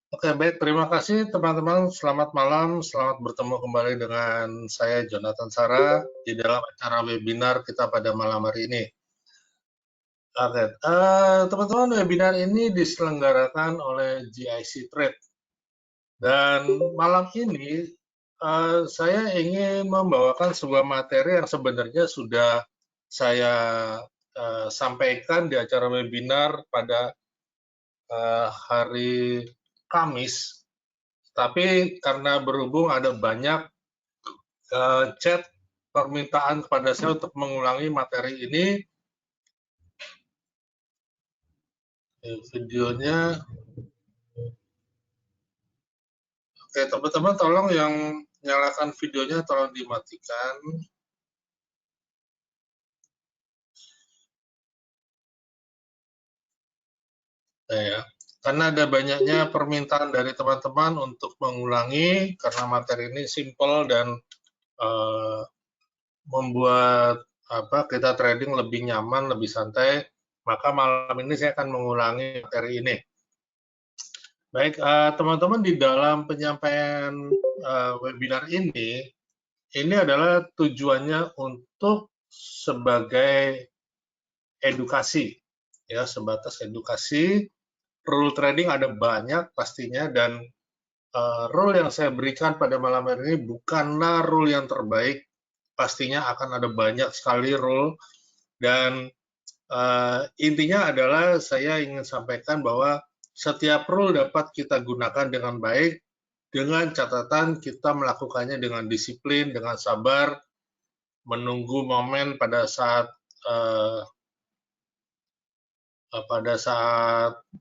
Oke, baik. Terima kasih teman-teman. Selamat malam. Selamat bertemu kembali dengan saya Jonathan Sara di dalam acara webinar kita pada malam hari ini. Oke, teman-teman, webinar ini diselenggarakan oleh GIC Trade. Dan malam ini saya ingin membawakan sebuah materi yang sebenarnya sudah saya sampaikan di acara webinar pada hari Kamis. Tapi karena berhubung ada banyak chat permintaan kepada saya untuk mengulangi materi ini, videonya. Oke, teman-teman tolong yang nyalakan videonya tolong dimatikan. Ya, karena ada banyaknya permintaan dari teman-teman untuk mengulangi karena materi ini simple dan membuat kita trading lebih nyaman, lebih santai, maka malam ini saya akan mengulangi materi ini. Baik, teman-teman, di dalam penyampaian webinar ini adalah tujuannya untuk sebagai edukasi, ya, sebatas edukasi. Rule trading ada banyak pastinya, dan rule yang saya berikan pada malam hari ini bukanlah rule yang terbaik. Pastinya akan ada banyak sekali rule, dan intinya adalah saya ingin sampaikan bahwa setiap rule dapat kita gunakan dengan baik, dengan catatan kita melakukannya dengan disiplin, dengan sabar, menunggu momen pada saat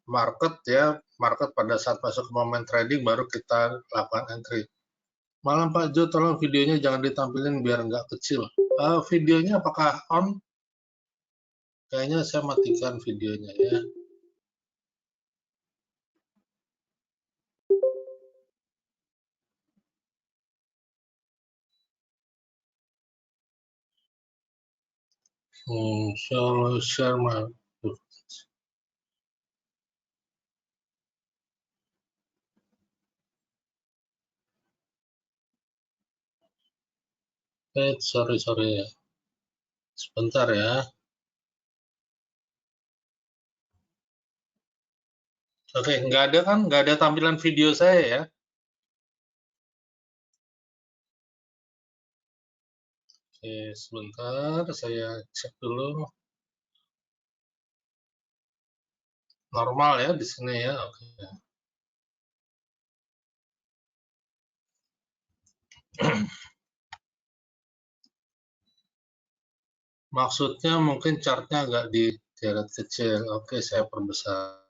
market, ya, market pada saat masuk ke momen trading baru kita lakukan entry. Malam Pak Jo, tolong videonya jangan ditampilin biar nggak kecil. Videonya apakah on? Kayaknya saya matikan videonya, ya. Share my. Sorry ya. Sebentar ya. Oke, nggak ada kan? Nggak ada tampilan video saya ya? Oke, sebentar, saya cek dulu. Normal ya di sini ya, oke. Maksudnya mungkin chartnya agak dideret kecil. Oke, saya perbesar.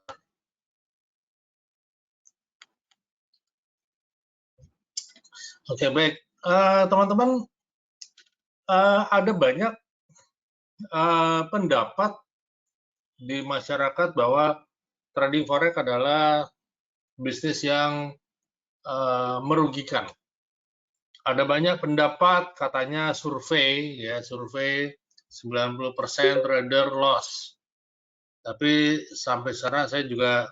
Oke, baik. Teman-teman, ada banyak pendapat di masyarakat bahwa trading forex adalah bisnis yang merugikan. Ada banyak pendapat, katanya survei 90% trader loss. Tapi sampai sekarang saya juga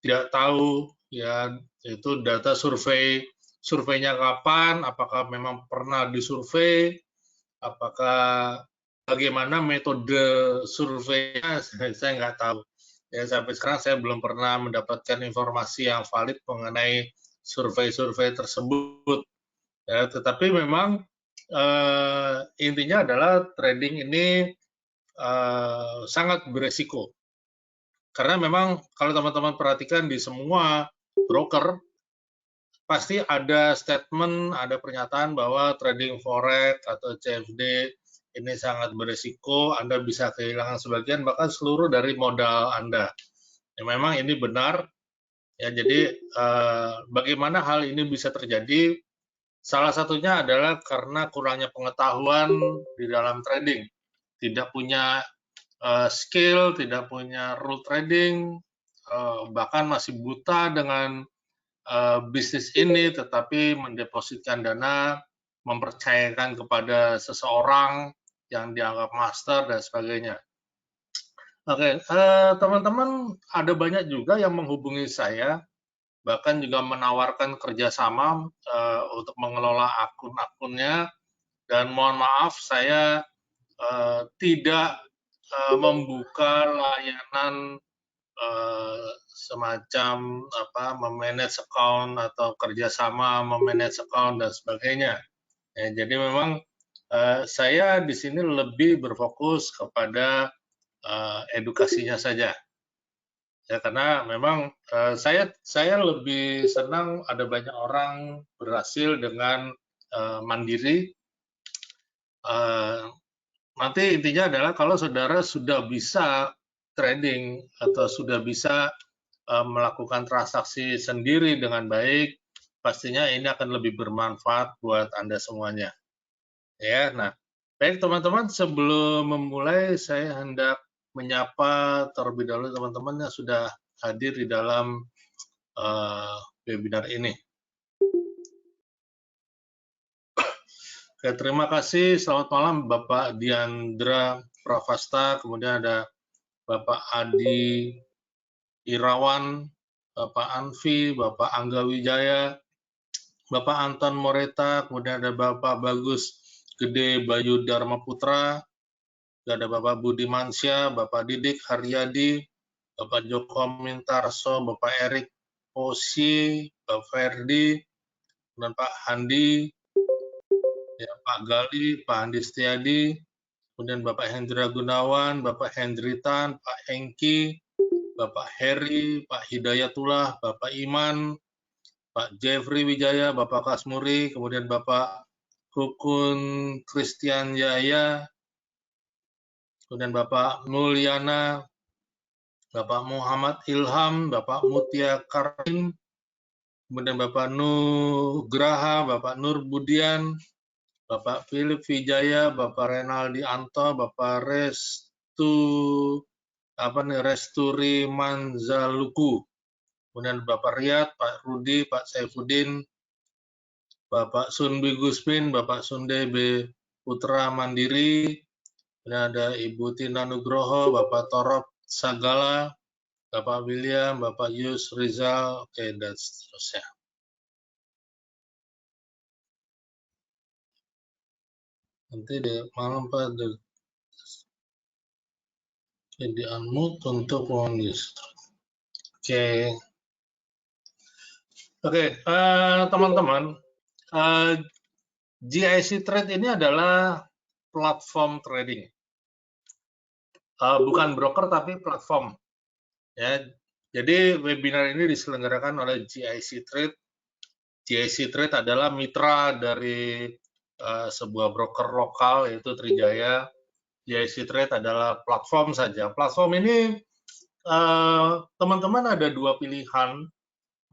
tidak tahu ya itu data surveinya kapan, apakah memang pernah disurvei, apakah bagaimana metode surveinya, saya nggak tahu. Ya, sampai sekarang saya belum pernah mendapatkan informasi yang valid mengenai survei-survei tersebut. Ya, tetapi memang intinya adalah trading ini sangat beresiko. Karena memang kalau teman-teman perhatikan di semua broker, pasti ada statement, ada pernyataan bahwa trading forex atau CFD ini sangat beresiko, Anda bisa kehilangan sebagian, bahkan seluruh dari modal Anda. Ya, memang ini benar. Ya, jadi bagaimana hal ini bisa terjadi? Salah satunya adalah karena kurangnya pengetahuan di dalam trading. Tidak punya skill, tidak punya rule trading, bahkan masih buta dengan bisnis ini, tetapi mendepositkan dana, mempercayakan kepada seseorang yang dianggap master dan sebagainya. Oke, teman-teman, ada banyak juga yang menghubungi saya bahkan juga menawarkan kerjasama untuk mengelola akun-akunnya. Dan mohon maaf, saya tidak membuka layanan semacam memanage account atau kerjasama memanage account dan sebagainya. Ya, jadi memang saya di sini lebih berfokus kepada edukasinya saja. Ya, karena memang saya lebih senang ada banyak orang berhasil dengan mandiri. Nanti intinya adalah kalau saudara sudah bisa trading atau sudah bisa melakukan transaksi sendiri dengan baik, pastinya ini akan lebih bermanfaat buat Anda semuanya. Ya, nah, baik teman-teman, sebelum memulai saya hendak menyapa terlebih dahulu teman-teman yang sudah hadir di dalam webinar ini. Oke, terima kasih. Selamat malam Bapak Diandra Pravasta, kemudian ada Bapak Adi Irawan, Bapak Anfi, Bapak Angga Wijaya, Bapak Anton Moreta, kemudian ada Bapak Bagus Gede Bayu Dharma Putra, ada Bapak Budi Mansya, Bapak Didik Haryadi, Bapak Joko Mintarso, Bapak Erik Posi, Bapak Ferdi, dan Pak Handi, ya, Pak Gali, Pak Andi Setiadi, kemudian Bapak Hendra Gunawan, Bapak Hendritan, Pak Hengki, Bapak Heri, Pak Hidayatullah, Bapak Iman, Pak Jeffrey Wijaya, Bapak Kasmuri, kemudian Bapak Rukun Christian Yaya, kemudian Bapak Mulyana, Bapak Muhammad Ilham, Bapak Mutia Karim, kemudian Bapak Nugraha, Bapak Nur Budian, Bapak Philip Wijaya, Bapak Renaldi Anto, Bapak Resturi Manzaluku, kemudian Bapak Riyad, Pak Rudi, Pak Saifuddin, Bapak Sunbi Gusmin, Bapak Sunde B. Putra Mandiri, kemudian ada Ibu Tina Nugroho, Bapak Torop Sagala, Bapak William, Bapak Yus Rizal, oke, dan seterusnya. Nanti di malam Pak jadi unmute untuk longis. Oke, teman-teman, GIC Trade ini adalah platform trading, bukan broker tapi platform. Ya, jadi webinar ini diselenggarakan oleh GIC Trade. GIC Trade adalah mitra dari sebuah broker lokal yaitu Trijaya. GIC Trade adalah platform saja. Platform ini teman-teman ada dua pilihan,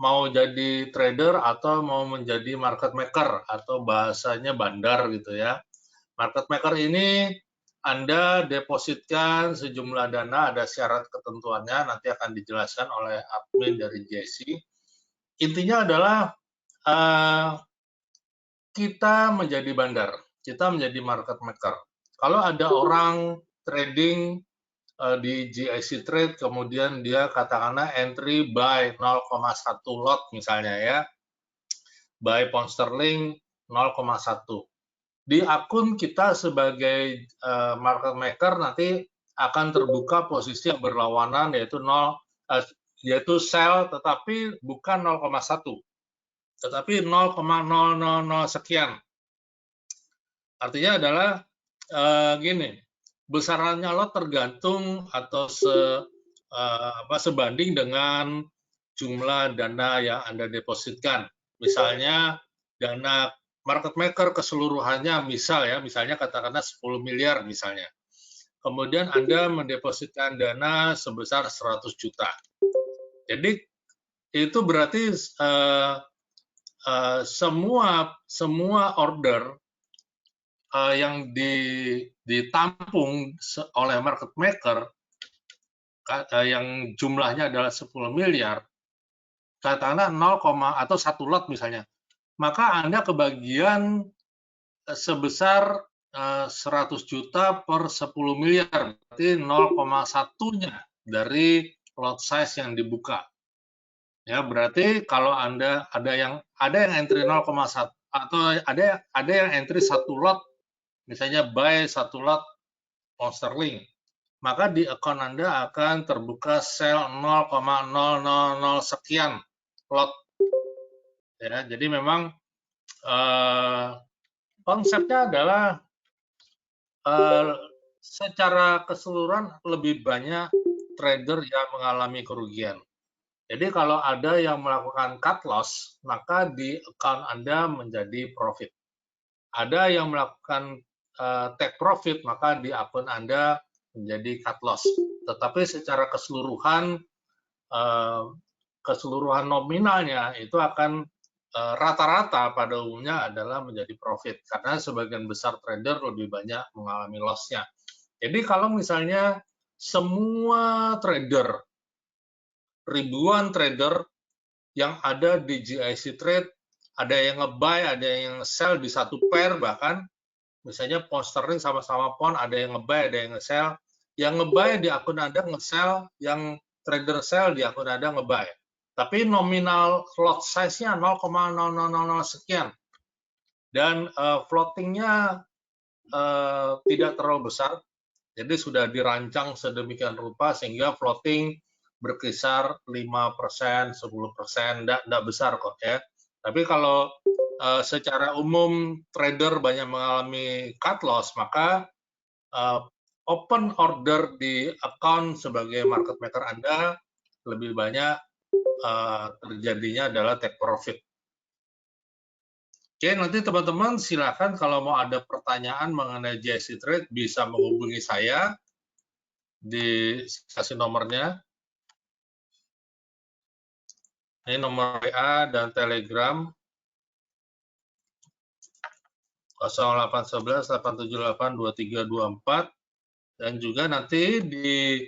mau jadi trader atau mau menjadi market maker atau bahasanya bandar gitu ya. Market maker ini Anda depositkan sejumlah dana, ada syarat ketentuannya, nanti akan dijelaskan oleh admin dari GIC. Intinya adalah kita menjadi bandar, kita menjadi market maker. Kalau ada orang trading di GIC Trade, kemudian dia katakanlah entry buy 0,1 lot misalnya ya, buy pound sterling 0,1. Di akun kita sebagai market maker nanti akan terbuka posisi yang berlawanan yaitu sell tetapi bukan 0,1 tetapi 0,000 sekian. Artinya adalah gini, besarannya lot tergantung atau sebanding dengan jumlah dana yang Anda depositkan. Misalnya dana market maker keseluruhannya misalnya katakanlah 10 miliar misalnya. Kemudian Anda mendepositkan dana sebesar 100 juta. Jadi itu berarti semua order yang ditampung oleh market maker yang jumlahnya adalah 10 miliar, katakanlah 0, atau 1 lot misalnya, maka Anda kebagian sebesar 100 juta per 10 miliar, berarti 0,1-nya dari lot size yang dibuka. Ya, berarti kalau Anda ada yang entry 0,1 atau ada yang entry satu lot, misalnya buy satu lot pound sterling, maka di account Anda akan terbuka sell 0,000 sekian lot. Ya, jadi memang konsepnya adalah secara keseluruhan lebih banyak trader yang mengalami kerugian. Jadi kalau ada yang melakukan cut loss, maka di account Anda menjadi profit. Ada yang melakukan take profit, maka di akun Anda menjadi cut loss. Tetapi secara keseluruhan keseluruhan nominalnya itu akan rata-rata pada umumnya adalah menjadi profit karena sebagian besar trader lebih banyak mengalami loss-nya. Jadi kalau misalnya semua trader, ribuan trader yang ada di GIC Trade, ada yang nge-buy, ada yang nge-sell di satu pair bahkan, misalnya pound sterling sama-sama pound, ada yang nge-buy, ada yang nge-sell. Yang nge-buy di akun Anda nge-sell, yang trader sell di akun Anda nge-buy. Tapi nominal lot size-nya 0,0000 sekian. Dan floating-nya tidak terlalu besar, jadi sudah dirancang sedemikian rupa sehingga floating berkisar 5%, 10%, tidak besar kok ya. Tapi kalau secara umum trader banyak mengalami cut loss, maka open order di account sebagai market maker Anda lebih banyak terjadinya adalah take profit. Oke, nanti teman-teman silakan kalau mau ada pertanyaan mengenai GIC Trade bisa menghubungi saya, dikasih nomornya. Ini nomor WA dan Telegram 0811 878 2324, dan juga nanti di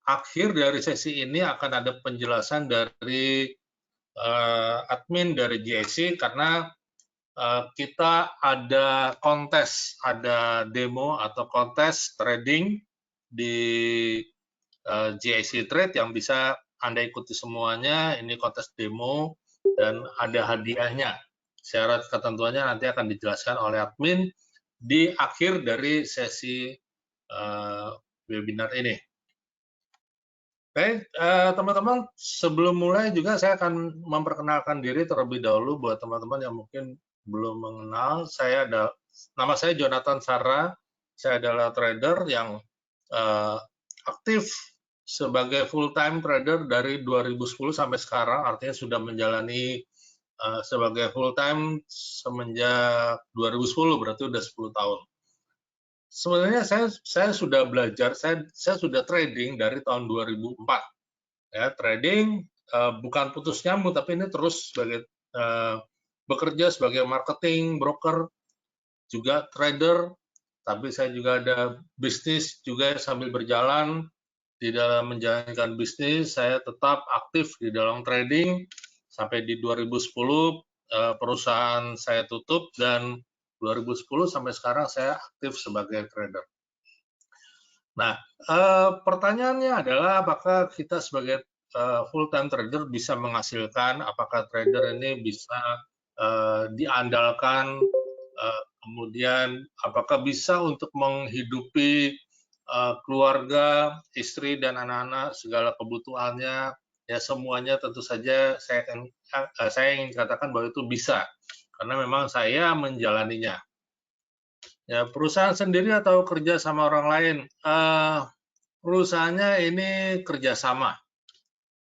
akhir dari sesi ini akan ada penjelasan dari admin dari GIC karena kita ada kontes, ada demo atau kontes trading di GIC Trade yang bisa Anda ikuti semuanya. Ini kontes demo dan ada hadiahnya. Syarat ketentuannya nanti akan dijelaskan oleh admin di akhir dari sesi webinar ini. Oke, teman-teman, sebelum mulai juga saya akan memperkenalkan diri terlebih dahulu buat teman-teman yang mungkin belum mengenal. Nama saya Jonathan Sara, saya adalah trader yang aktif sebagai full-time trader dari 2010 sampai sekarang, artinya sudah menjalani sebagai full-time semenjak 2010, berarti sudah 10 tahun. Sebenarnya saya sudah belajar, saya sudah trading dari tahun 2004. Ya, trading bukan putus nyambung, tapi ini terus sebagai bekerja sebagai marketing, broker, juga trader, tapi saya juga ada bisnis juga sambil berjalan. Di dalam menjalankan bisnis, saya tetap aktif di dalam trading sampai di 2010 perusahaan saya tutup dan 2010 sampai sekarang saya aktif sebagai trader. Nah, pertanyaannya adalah apakah kita sebagai full-time trader bisa menghasilkan, apakah trader ini bisa diandalkan, kemudian apakah bisa untuk menghidupi keluarga, istri, dan anak-anak, segala kebutuhannya, ya semuanya tentu saja saya ingin katakan bahwa itu bisa, karena memang saya menjalaninya. Ya, perusahaan sendiri atau kerja sama orang lain? Perusahaannya ini kerjasama.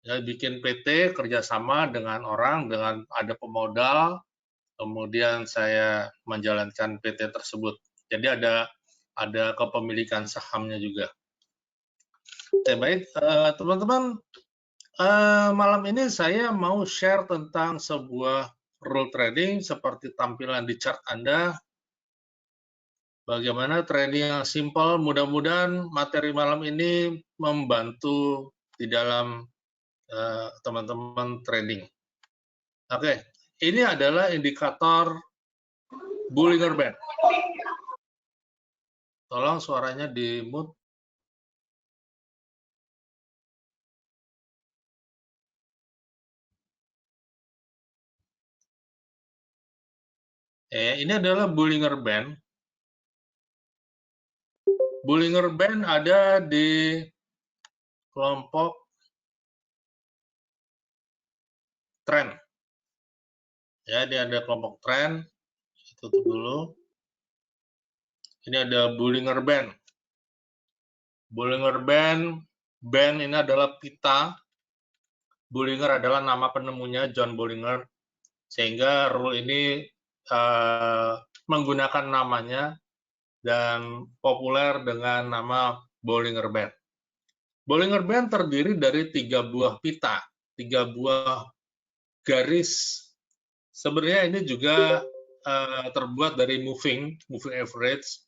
Ya, bikin PT kerjasama dengan orang, dengan ada pemodal, kemudian saya menjalankan PT tersebut. Jadi ada kepemilikan sahamnya juga. Oke, baik, teman-teman, malam ini saya mau share tentang sebuah rule trading seperti tampilan di chart Anda. Bagaimana trading yang simple, mudah-mudahan materi malam ini membantu di dalam teman-teman trading. Oke, ini adalah indikator Bollinger Band. Tolong suaranya di mute. Ini adalah Bollinger Band. Bollinger Band ada di kelompok tren. Ya, dia ada kelompok tren. Tutup dulu. Ini ada Bollinger Band. Bollinger Band ini adalah pita. Bollinger adalah nama penemunya, John Bollinger. Sehingga rule ini menggunakan namanya dan populer dengan nama Bollinger Band. Bollinger Band terdiri dari 3 buah pita, 3 buah garis. Sebenarnya ini juga terbuat dari moving average,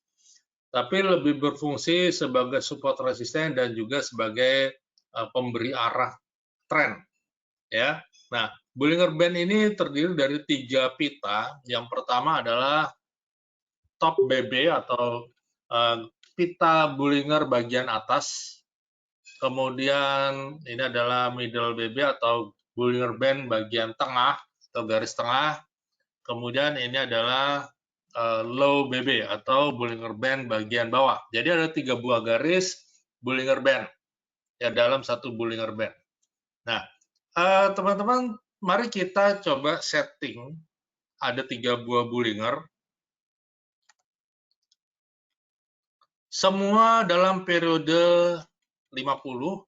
tapi lebih berfungsi sebagai support resisten dan juga sebagai pemberi arah tren. Ya, nah Bollinger Band ini terdiri dari 3 pita. Yang pertama adalah top BB atau pita Bollinger bagian atas. Kemudian ini adalah middle BB atau Bollinger Band bagian tengah atau garis tengah. Kemudian ini adalah low BB atau Bollinger Band bagian bawah. Jadi ada 3 buah garis Bollinger Band ya dalam satu Bollinger Band. Nah, teman-teman, mari kita coba setting. Ada 3 buah Bollinger. Semua dalam periode 50.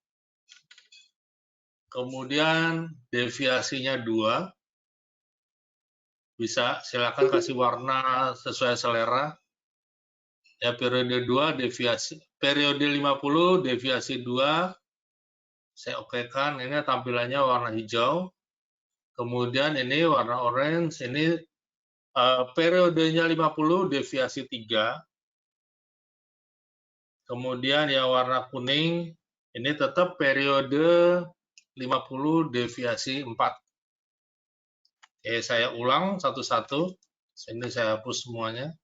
Kemudian deviasinya 2. Bisa, silakan kasih warna sesuai selera. Ya, periode 2 deviasi, periode 50 deviasi 2. Saya okekan, ini tampilannya warna hijau. Kemudian ini warna orange, ini periodenya 50 deviasi 3. Kemudian yang warna kuning, ini tetap periode 50 deviasi 4. Oke, saya ulang satu-satu. Ini saya hapus semuanya.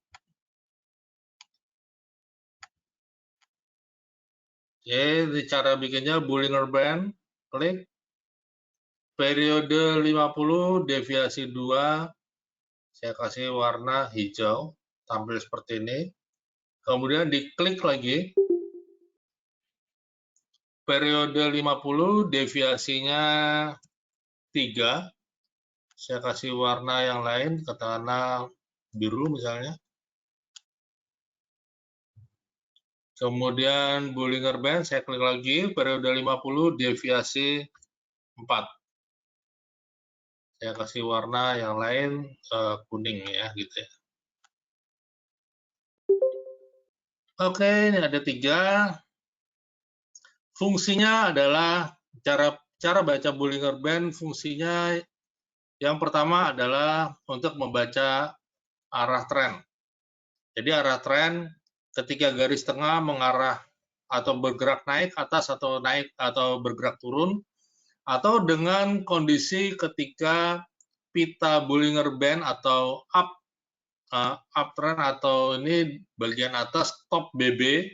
Oke, cara bikinnya Bollinger Band, klik. Periode 50 deviasi 2, saya kasih warna hijau, tampil seperti ini. Kemudian diklik lagi. Periode 50 deviasinya 3. Saya kasih warna yang lain, katakanlah biru misalnya. Kemudian Bollinger Band, saya klik lagi, periode 50 deviasi 4. Saya kasih warna yang lain kuning ya, gitu ya. Oke, ini ada 3. Fungsinya adalah cara baca Bollinger Band. Fungsinya yang pertama adalah untuk membaca arah tren. Jadi arah tren ketika garis tengah mengarah atau bergerak naik atas atau naik atau bergerak turun, atau dengan kondisi ketika pita Bollinger Band atau uptrend atau ini bagian atas top BB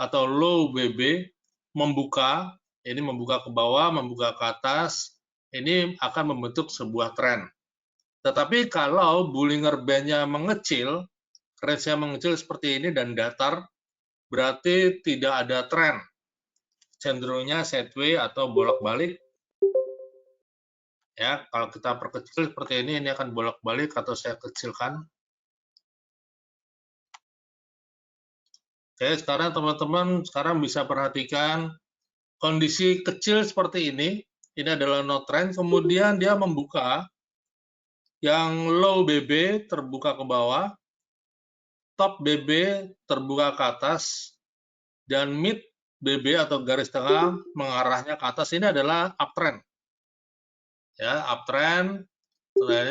atau low BB membuka, ini membuka ke bawah, membuka ke atas, ini akan membentuk sebuah tren. Tetapi kalau Bollinger Band-nya mengecil, range-nya mengecil seperti ini dan datar, berarti tidak ada tren. Cenderungnya sideways atau bolak-balik. Ya, kalau kita perkecil seperti ini akan bolak-balik atau saya kecilkan. Oke, sekarang teman-teman bisa perhatikan kondisi kecil seperti ini. Ini adalah no trend, kemudian dia membuka. Yang low BB terbuka ke bawah, top BB terbuka ke atas, dan mid BB atau garis tengah mengarahnya ke atas. Ini adalah uptrend. Ya, uptrend,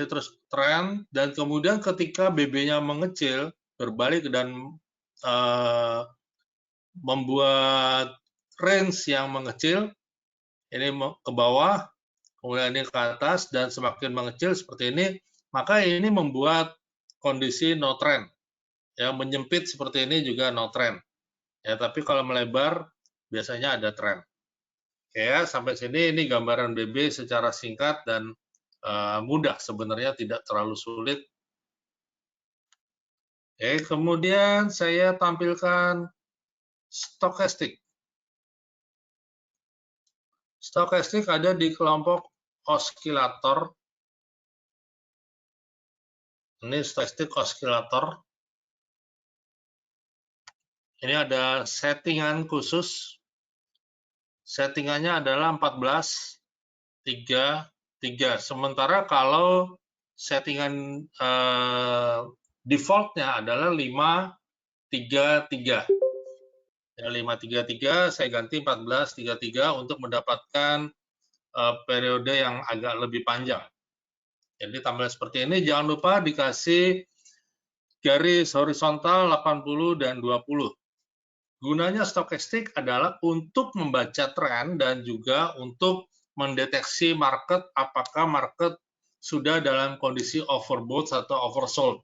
terus trend, dan kemudian ketika BB-nya mengecil, berbalik dan membuat range yang mengecil, ini ke bawah, kemudian ini ke atas, dan semakin mengecil seperti ini, maka ini membuat kondisi no trend. Ya, menyempit seperti ini juga no trend. Ya, tapi kalau melebar biasanya ada trend. Oke ya, sampai sini ini gambaran BB secara singkat dan mudah, sebenarnya tidak terlalu sulit. Kemudian saya tampilkan stokastik. Stokastik ada di kelompok osilator. Ini stokastik osilator. Ini ada settingan khusus. Settingannya adalah 14, 3, 3. Sementara kalau settingan defaultnya adalah 5, 3, 3. Ya, 5, 3, 3, saya ganti 14, 3, 3 untuk mendapatkan periode yang agak lebih panjang. Jadi tampilan seperti ini, jangan lupa dikasih garis horizontal 80 dan 20. Gunanya stokastik adalah untuk membaca tren dan juga untuk mendeteksi market, apakah market sudah dalam kondisi overbought atau oversold.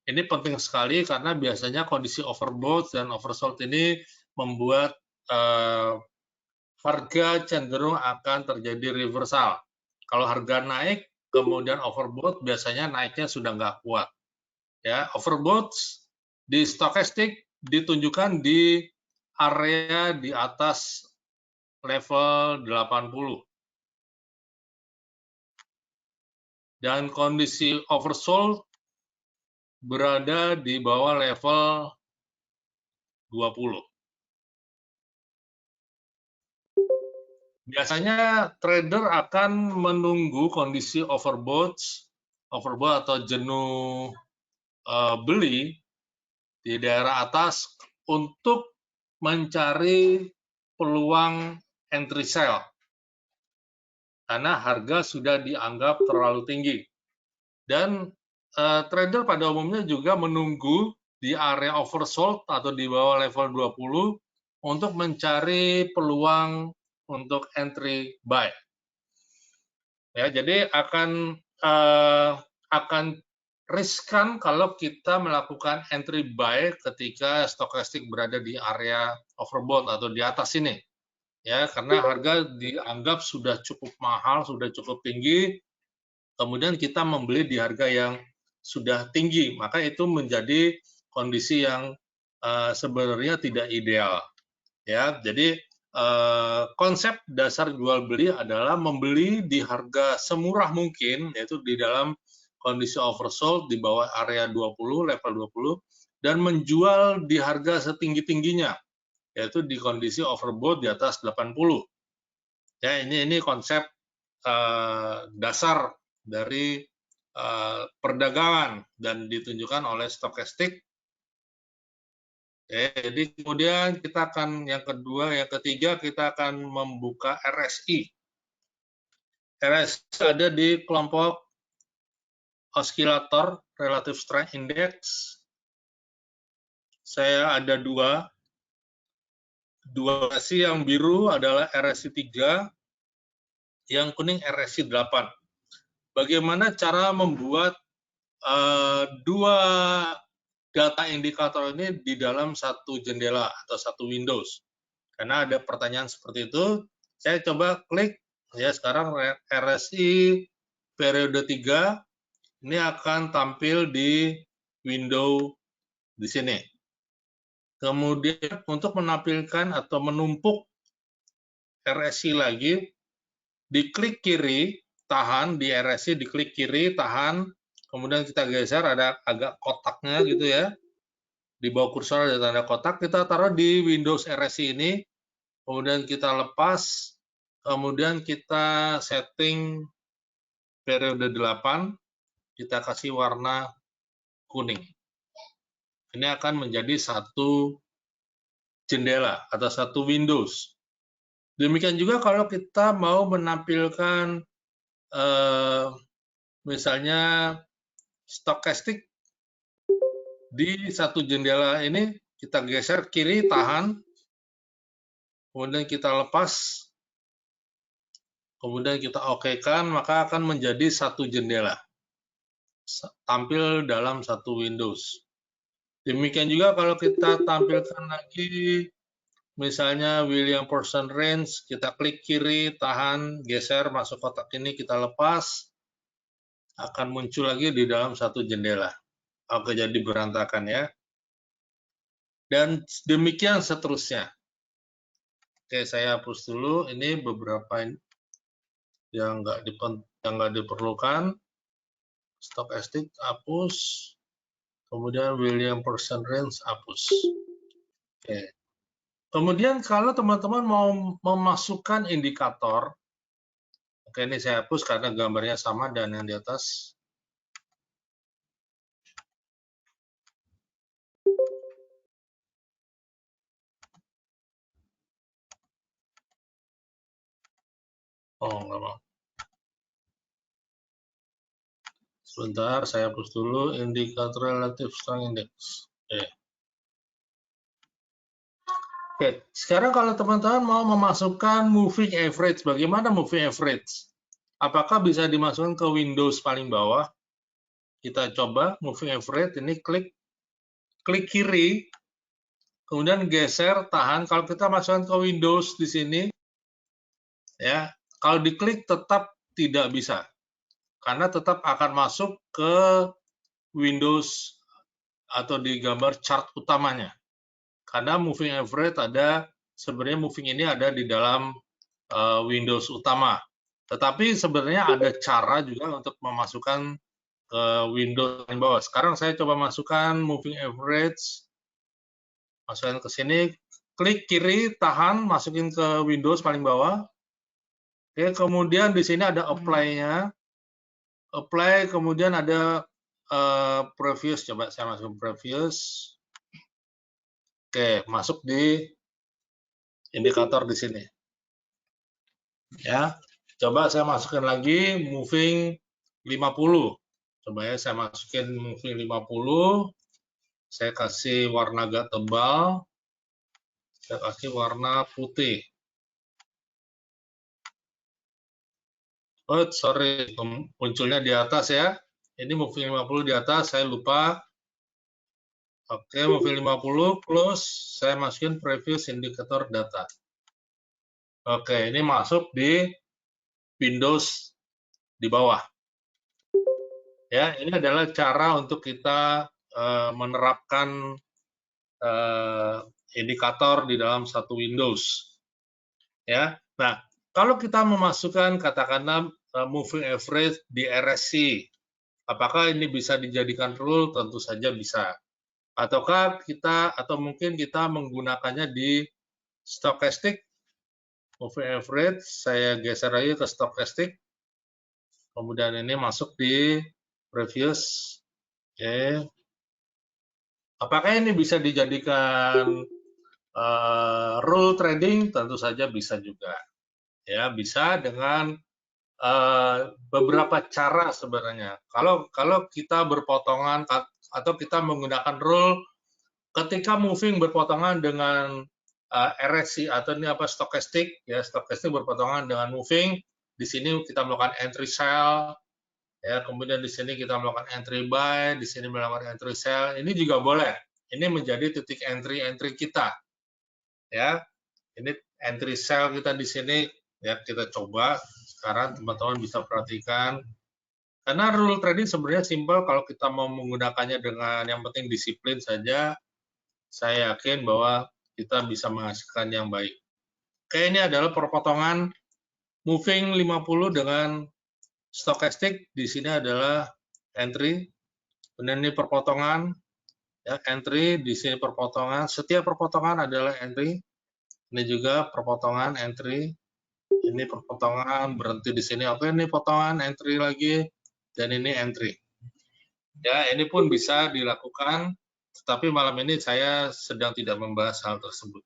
Ini penting sekali karena biasanya kondisi overbought dan oversold ini membuat harga cenderung akan terjadi reversal. Kalau harga naik, kemudian overbought, biasanya naiknya sudah nggak kuat. Ya, overbought di stokastik ditunjukkan di area di atas level 80. Dan kondisi oversold berada di bawah level 20. Biasanya trader akan menunggu kondisi overbought atau jenuh beli di daerah atas untuk mencari peluang entry sell karena harga sudah dianggap terlalu tinggi. Dan trader pada umumnya juga menunggu di area oversold atau di bawah level 20 untuk mencari peluang untuk entry buy. Ya, jadi akan riskan kalau kita melakukan entry buy ketika stokastik berada di area overbought atau di atas ini. Ya, karena harga dianggap sudah cukup mahal, sudah cukup tinggi, kemudian kita membeli di harga yang sudah tinggi, maka itu menjadi kondisi yang sebenarnya tidak ideal. Ya, jadi konsep dasar jual beli adalah membeli di harga semurah mungkin, yaitu di dalam kondisi oversold di bawah area 20, level 20, dan menjual di harga setinggi-tingginya, yaitu di kondisi overbought di atas 80. Ya, ini konsep dasar dari perdagangan dan ditunjukkan oleh stokastik. Jadi kemudian kita akan yang ketiga kita akan membuka RSI. RSI ada di kelompok osilator Relative Strength Index. Saya ada dua RSI, yang biru adalah RSI 3, yang kuning RSI 8. Bagaimana cara membuat dua data indikator ini di dalam satu jendela atau satu Windows? Karena ada pertanyaan seperti itu, saya coba klik ya, sekarang RSI periode 3 ini akan tampil di window di sini. Kemudian untuk menampilkan atau menumpuk RSI lagi, diklik kiri, tahan di RSI, diklik kiri, tahan, kemudian kita geser, ada agak kotaknya gitu ya. Di bawah kursor ada tanda kotak, kita taruh di Windows RSI ini, kemudian kita lepas, kemudian kita setting periode 8, kita kasih warna kuning. Ini akan menjadi satu jendela atau satu Windows. Demikian juga kalau kita mau menampilkan misalnya stokastik di satu jendela ini, kita geser kiri, tahan, kemudian kita lepas, kemudian kita okekan, maka akan menjadi satu jendela, tampil dalam satu Windows. Demikian juga kalau kita tampilkan lagi, misalnya Williamson Range, kita klik kiri, tahan, geser, masuk kotak ini, kita lepas, akan muncul lagi di dalam satu jendela. Oke, jadi berantakan ya. Dan demikian seterusnya. Oke, saya hapus dulu. Ini beberapa yang nggak diperlukan. Stochastic hapus. Kemudian William Person Range hapus. Oke. Kemudian kalau teman-teman mau memasukkan indikator, oke, ini saya hapus karena gambarnya sama dan yang di atas. Oh, nggak mau. Sebentar, saya hapus dulu indikator relative strength index. Oke. Oke, sekarang kalau teman-teman mau memasukkan moving average, bagaimana moving average? Apakah bisa dimasukkan ke Windows paling bawah? Kita coba moving average, ini klik kiri, kemudian geser, tahan. Kalau kita masukkan ke Windows di sini, ya, kalau diklik tetap tidak bisa, karena tetap akan masuk ke Windows atau di gambar chart utamanya. Karena moving average sebenarnya moving ini ada di dalam Windows utama. Tetapi sebenarnya ada cara juga untuk memasukkan ke Windows yang bawah. Sekarang saya coba masukkan moving average, masukkan ke sini, klik kiri, tahan, masukin ke Windows paling bawah. Oke, kemudian di sini ada apply-nya. Apply, kemudian ada previous, coba saya masukin previous. Oke, masuk di indikator di sini. Ya, coba saya masukkan lagi moving 50. Coba ya, saya masukin moving 50. Saya kasih warna agak tebal. Saya kasih warna putih. Oh, sorry, munculnya di atas ya. Ini moving 50 di atas, saya lupa. Oke, moving 50 plus saya masukin previous indicator data. Oke, ini masuk di Windows di bawah. Ya, ini adalah cara untuk kita menerapkan indikator di dalam satu Windows. Ya, nah kalau kita memasukkan katakanlah moving average di RSI, apakah ini bisa dijadikan rule? Tentu saja bisa. Ataukah atau mungkin kita menggunakannya di stochastic moving average? Saya geser lagi ke stochastic. Kemudian ini masuk di previous. Oke. Apakah ini bisa dijadikan rule trading? Tentu saja bisa juga. Ya, bisa dengan beberapa cara sebenarnya. Kalau kita berpotongan atau kita menggunakan rule ketika moving berpotongan dengan RSI atau ini apa stokastik, ya stokastik berpotongan dengan moving. Di sini kita melakukan entry sell, ya kemudian di sini kita melakukan entry buy, di sini melakukan entry sell. Ini juga boleh. Ini menjadi titik entry kita, ya. Ini entry sell kita di sini, ya kita coba. Sekarang teman-teman bisa perhatikan. Karena rule trading sebenarnya simpel, kalau kita mau menggunakannya dengan yang penting disiplin saja, saya yakin bahwa kita bisa menghasilkan yang baik. Oke, ini adalah perpotongan moving 50 dengan stochastic. Di sini adalah entry. Kemudian ini perpotongan, ya entry. Di sini perpotongan. Setiap perpotongan adalah entry. Ini juga perpotongan entry. Ini perpotongan berhenti di sini. Oke, ini potongan entry lagi. Dan ini entry. Ya, ini pun bisa dilakukan, tetapi malam ini saya sedang tidak membahas hal tersebut.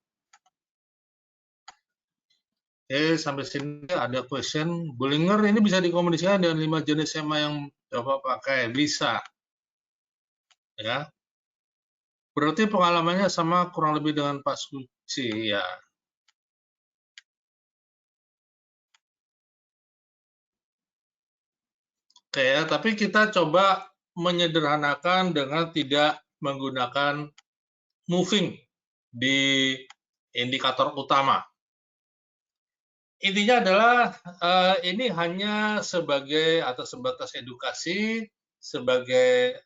Oke, sampai sini ada question. Bollinger ini bisa dikomunikasikan dengan 5 jenis SMA yang Bapak pakai? Bisa. Ya. Berarti pengalamannya sama kurang lebih dengan Pak Suci, ya. Oke ya, tapi kita coba menyederhanakan dengan tidak menggunakan moving di indikator utama. Intinya adalah ini hanya sebagai atau sebatas edukasi. sebagai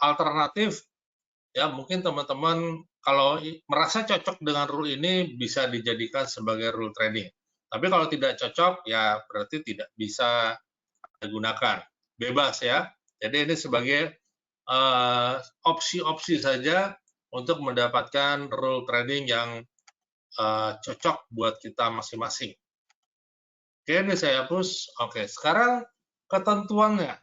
alternatif, ya mungkin teman-teman kalau merasa cocok dengan rule ini bisa dijadikan sebagai rule trading. Tapi kalau tidak cocok, ya berarti tidak bisa digunakan. Bebas ya. Jadi ini sebagai opsi-opsi saja untuk mendapatkan rule trading yang cocok buat kita masing-masing. Oke, ini saya hapus. Oke, sekarang ketentuannya.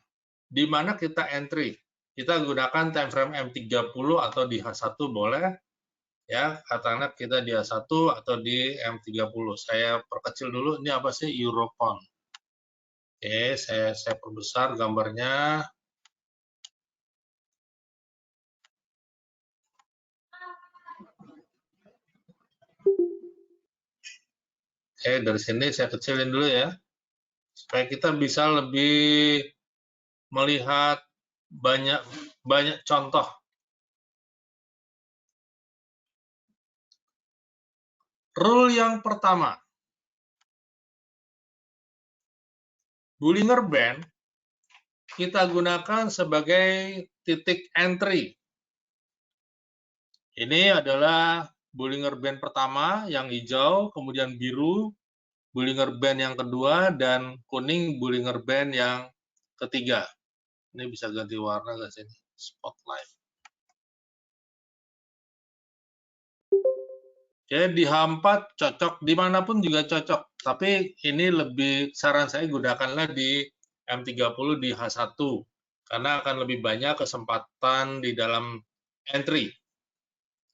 Di mana kita entry. Kita gunakan time frame M30 atau di H1 boleh. Ya, katakanlah kita di H1 atau di M30. Saya perkecil dulu, ini apa sih? Eurobond. Oke, saya perbesar gambarnya. Oke, dari sini saya kecilin dulu ya. Supaya kita bisa lebih melihat banyak contoh. Rule yang pertama. Bollinger Band kita gunakan sebagai titik entry. Ini adalah Bollinger Band pertama yang hijau, kemudian biru, Bollinger Band yang kedua, dan kuning Bollinger Band yang ketiga. Ini bisa ganti warna nggak sih? Spotlight. Oke, di H4 cocok, dimanapun juga cocok. Tapi ini lebih, saran saya gunakanlah di M30 di H1. Karena akan lebih banyak kesempatan di dalam entry.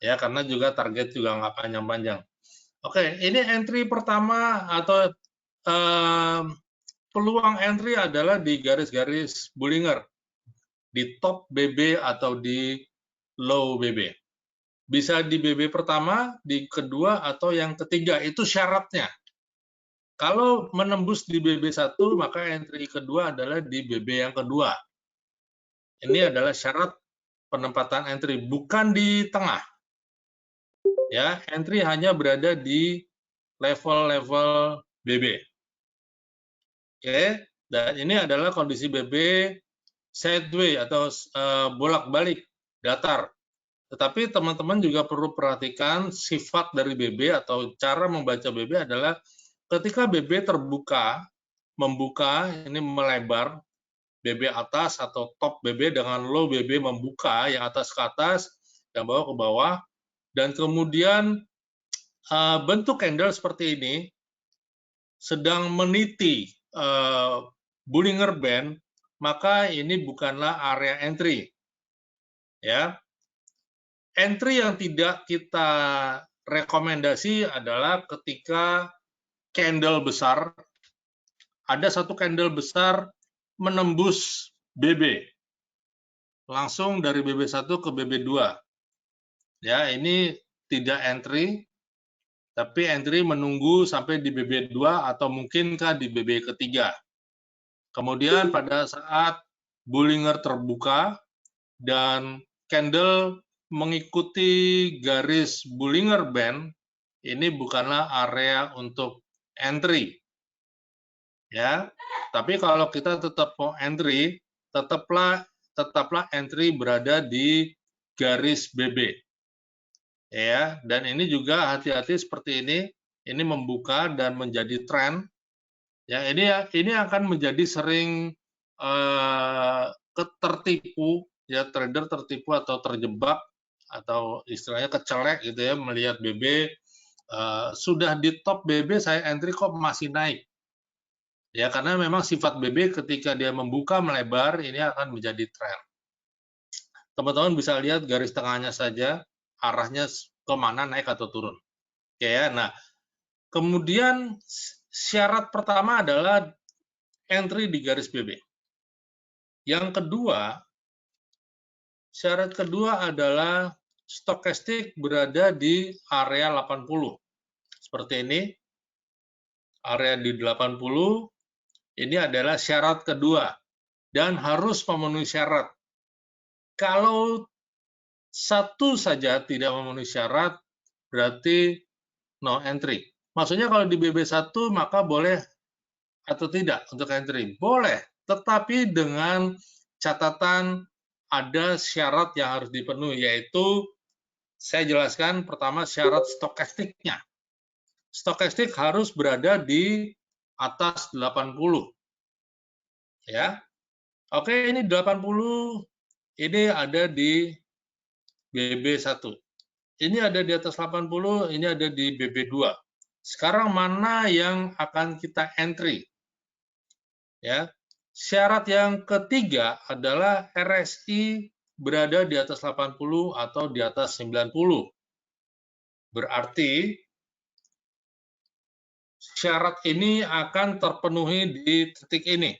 Ya, karena juga target juga nggak panjang-panjang. Oke, ini entry pertama atau peluang entry adalah di garis-garis Bollinger, di top BB atau di low BB. Bisa di BB pertama, di kedua, atau yang ketiga. Itu syaratnya. Kalau menembus di BB1, maka entry kedua adalah di BB yang kedua. Ini adalah syarat penempatan entry, bukan di tengah. Ya, entry hanya berada di level-level BB. Oke, dan ini adalah kondisi BB sideway atau bolak-balik datar. Tetapi teman-teman juga perlu perhatikan sifat dari BB atau cara membaca BB adalah ketika BB terbuka, membuka, ini melebar, BB atas atau top BB dengan low BB membuka, yang atas ke atas, yang bawah ke bawah, dan kemudian bentuk candle seperti ini sedang meniti Bollinger Band, maka ini bukanlah area entry. Ya, entry yang tidak kita rekomendasi adalah ketika candle besar, ada satu candle besar menembus BB, langsung dari BB1 ke BB2. Ya, ini tidak entry, tapi entry menunggu sampai di BB2 atau mungkinkah di BB ketiga. Kemudian pada saat Bollinger terbuka dan candle mengikuti garis Bollinger Band, ini bukanlah area untuk entry. Ya, tapi kalau kita tetap mau entry, tetaplah entry berada di garis BB. Ya, dan ini juga hati-hati seperti ini membuka dan menjadi tren. Ya, ini akan menjadi sering tertipu, ya trader tertipu atau terjebak atau istilahnya kecelek gitu ya, melihat BB sudah di top BB saya entry kok masih naik. Ya, karena memang sifat BB ketika dia membuka melebar ini akan menjadi tren. Teman-teman bisa lihat garis tengahnya saja arahnya kemana, naik atau turun. Oke ya. Nah, kemudian syarat pertama adalah entry di garis BB. Yang kedua, syarat kedua adalah stokastik berada di area 80. Seperti ini, area di 80, ini adalah syarat kedua. Dan harus memenuhi syarat. Kalau satu saja tidak memenuhi syarat, berarti no entry. Maksudnya kalau di BB1 maka boleh atau tidak untuk entry? Boleh, tetapi dengan catatan ada syarat yang harus dipenuhi, yaitu saya jelaskan pertama syarat stokastiknya. Stokastik harus berada di atas 80. Ya. Oke, ini 80, ini ada di BB1. Ini ada di atas 80, ini ada di BB2. Sekarang mana yang akan kita entry? Ya. Syarat yang ketiga adalah RSI berada di atas 80 atau di atas 90. Berarti syarat ini akan terpenuhi di titik ini.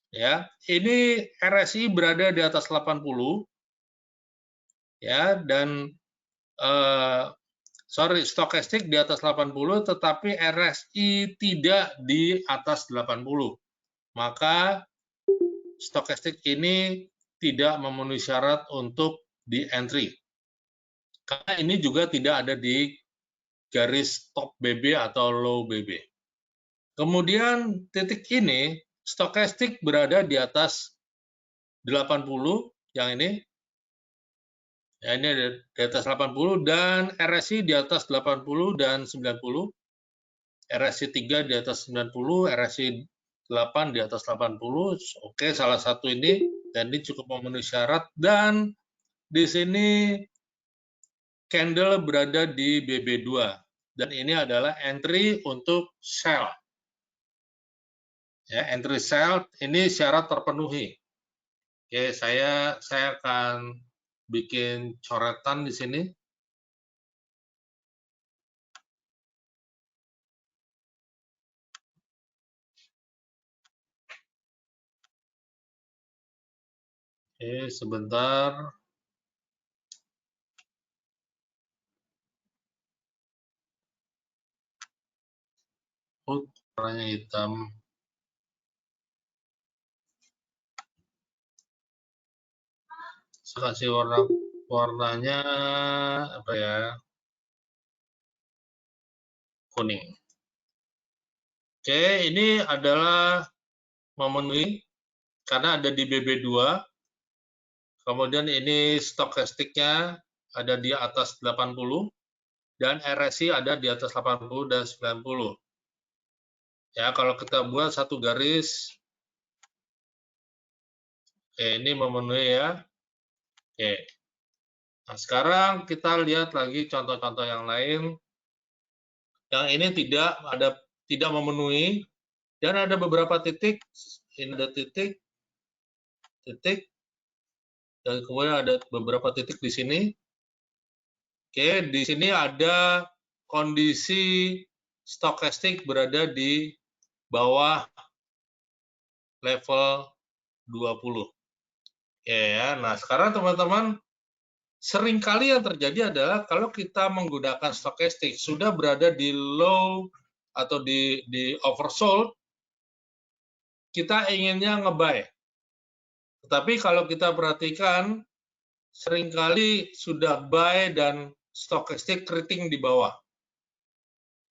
Ya, ini RSI berada di atas 80 ya, dan stokastik di atas 80 tetapi RSI tidak di atas 80. Maka stokastik ini tidak memenuhi syarat untuk di entry. Karena ini juga tidak ada di garis top BB atau low BB. Kemudian titik ini stokastik berada di atas 80, yang ini. Ya, ini di atas 80 dan RSI di atas 80 dan 90. RSI 3 di atas 90, RSI 8 di atas 80. Oke, salah satu ini dan ini cukup memenuhi syarat, dan di sini candle berada di BB2 dan ini adalah entry untuk sell. Ya, entry sell ini syarat terpenuhi. Oke, saya akan bikin coretan di sini. Oke, sebentar. Oh, warnanya hitam. Saya kasih warnanya apa ya? Kuning. Oke, ini adalah memenuhi karena ada di BB2. Kemudian ini stokastiknya ada di atas 80 dan RSI ada di atas 80 dan 90. Ya, kalau kita buat satu garis, oke, ini memenuhi ya. Oke. Nah, sekarang kita lihat lagi contoh-contoh yang lain. Yang ini tidak memenuhi dan ada beberapa titik. Ini ada titik, dan kemudian ada beberapa titik di sini. Oke, di sini ada kondisi stokastik berada di bawah level 20. Oke ya. Nah, sekarang teman-teman, seringkali yang terjadi adalah kalau kita menggunakan stokastik sudah berada di low atau di oversold, kita inginnya nge-buy. Tetapi kalau kita perhatikan, seringkali sudah buy dan stokastik keriting di bawah.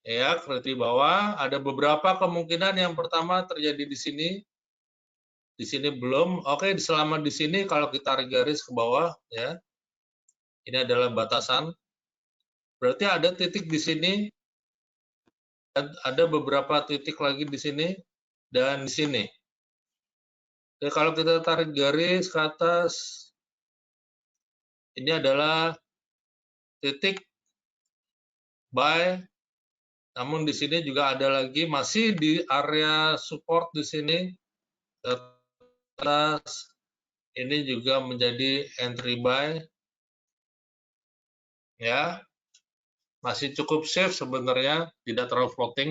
Ya, keriting di bawah. Ada beberapa kemungkinan. Yang pertama terjadi di sini. Di sini belum. Oke, selama di sini kalau kita tarik garis ke bawah, ya, ini adalah batasan. Berarti ada titik di sini, dan ada beberapa titik lagi di sini, dan di sini. Jadi kalau kita tarik garis ke atas, ini adalah titik buy. Namun di sini juga ada lagi, masih di area support di sini. Ke atas, ini juga menjadi entry buy. Ya, masih cukup safe sebenarnya, tidak terlalu floating.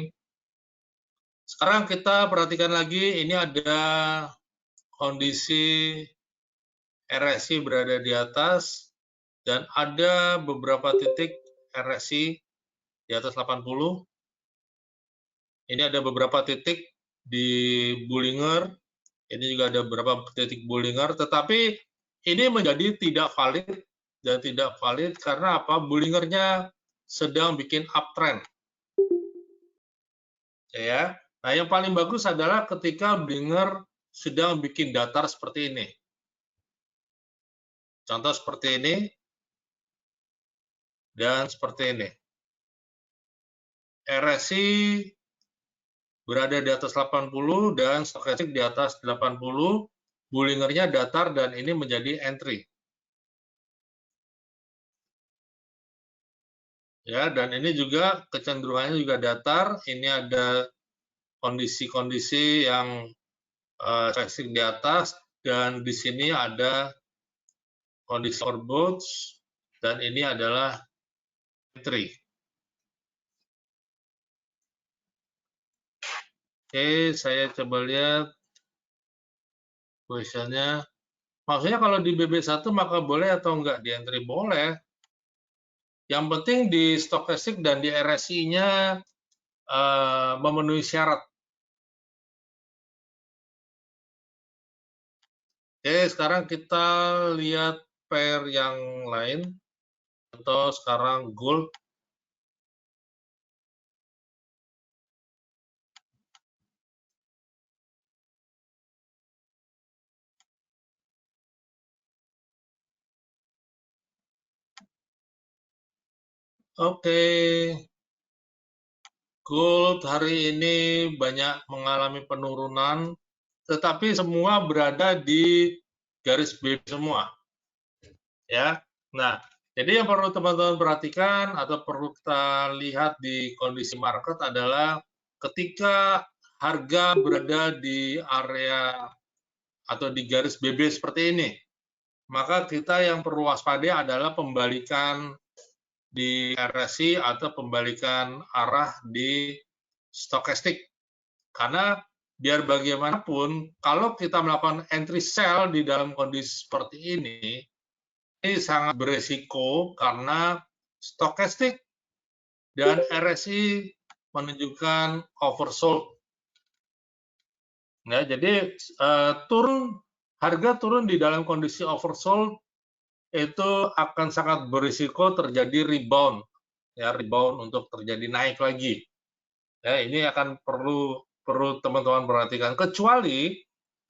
Sekarang kita perhatikan lagi, ini ada kondisi RSI berada di atas dan ada beberapa titik RSI di atas 80. Ini ada beberapa titik di Bollinger, ini juga ada beberapa titik Bollinger, tetapi ini menjadi tidak valid dan tidak valid karena apa? Bollingernya sedang bikin uptrend. Ya. Nah, yang paling bagus adalah ketika Bollinger sedang bikin datar seperti ini. Contoh seperti ini dan seperti ini. RSI berada di atas 80 dan stokastik di atas 80, Bollingernya datar dan ini menjadi entry. Ya, dan ini juga kecenderungannya juga datar. Ini ada kondisi-kondisi yang stokastik di atas dan di sini ada kondisi overbought dan ini adalah entry. Oke, saya coba lihat positionnya. Maksudnya kalau di BB1 maka boleh atau enggak di entry? Boleh. Yang penting di stokastik dan di RSI-nya memenuhi syarat. Oke, sekarang kita lihat pair yang lain. Contoh sekarang gold. Oke, gold hari ini banyak mengalami penurunan, tetapi semua berada di garis B semua. Ya, nah, jadi yang perlu teman-teman perhatikan atau perlu kita lihat di kondisi market adalah ketika harga berada di area atau di garis BB seperti ini, maka kita yang perlu waspada adalah pembalikan di RSI atau pembalikan arah di stokastik. Karena biar bagaimanapun, kalau kita melakukan entry sell di dalam kondisi seperti ini sangat beresiko karena stokastik dan RSI menunjukkan oversold. Ya, jadi harga turun di dalam kondisi oversold itu akan sangat berisiko terjadi rebound, ya rebound untuk terjadi naik lagi. Ya, ini akan perlu teman-teman perhatikan. Kecuali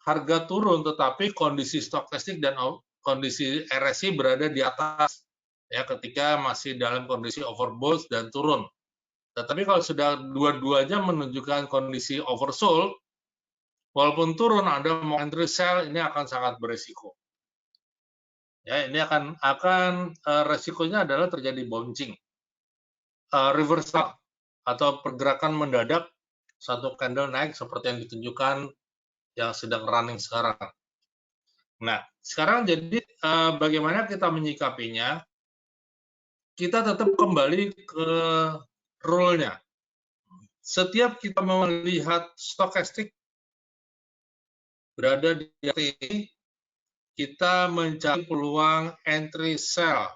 harga turun, tetapi kondisi stokastik dan kondisi RSI berada di atas, ya ketika masih dalam kondisi overbought dan turun. Tetapi kalau sudah dua-duanya menunjukkan kondisi oversold, walaupun turun Anda mau entry sell, ini akan sangat berisiko. Ya, ini akan resikonya adalah terjadi bouncing, reversal atau pergerakan mendadak satu candle naik seperti yang ditunjukkan yang sedang running sekarang. Nah, sekarang jadi bagaimana kita menyikapinya? Kita tetap kembali ke rule-nya. Setiap kita melihat stokastik berada di atas, kita mencari peluang entry sell.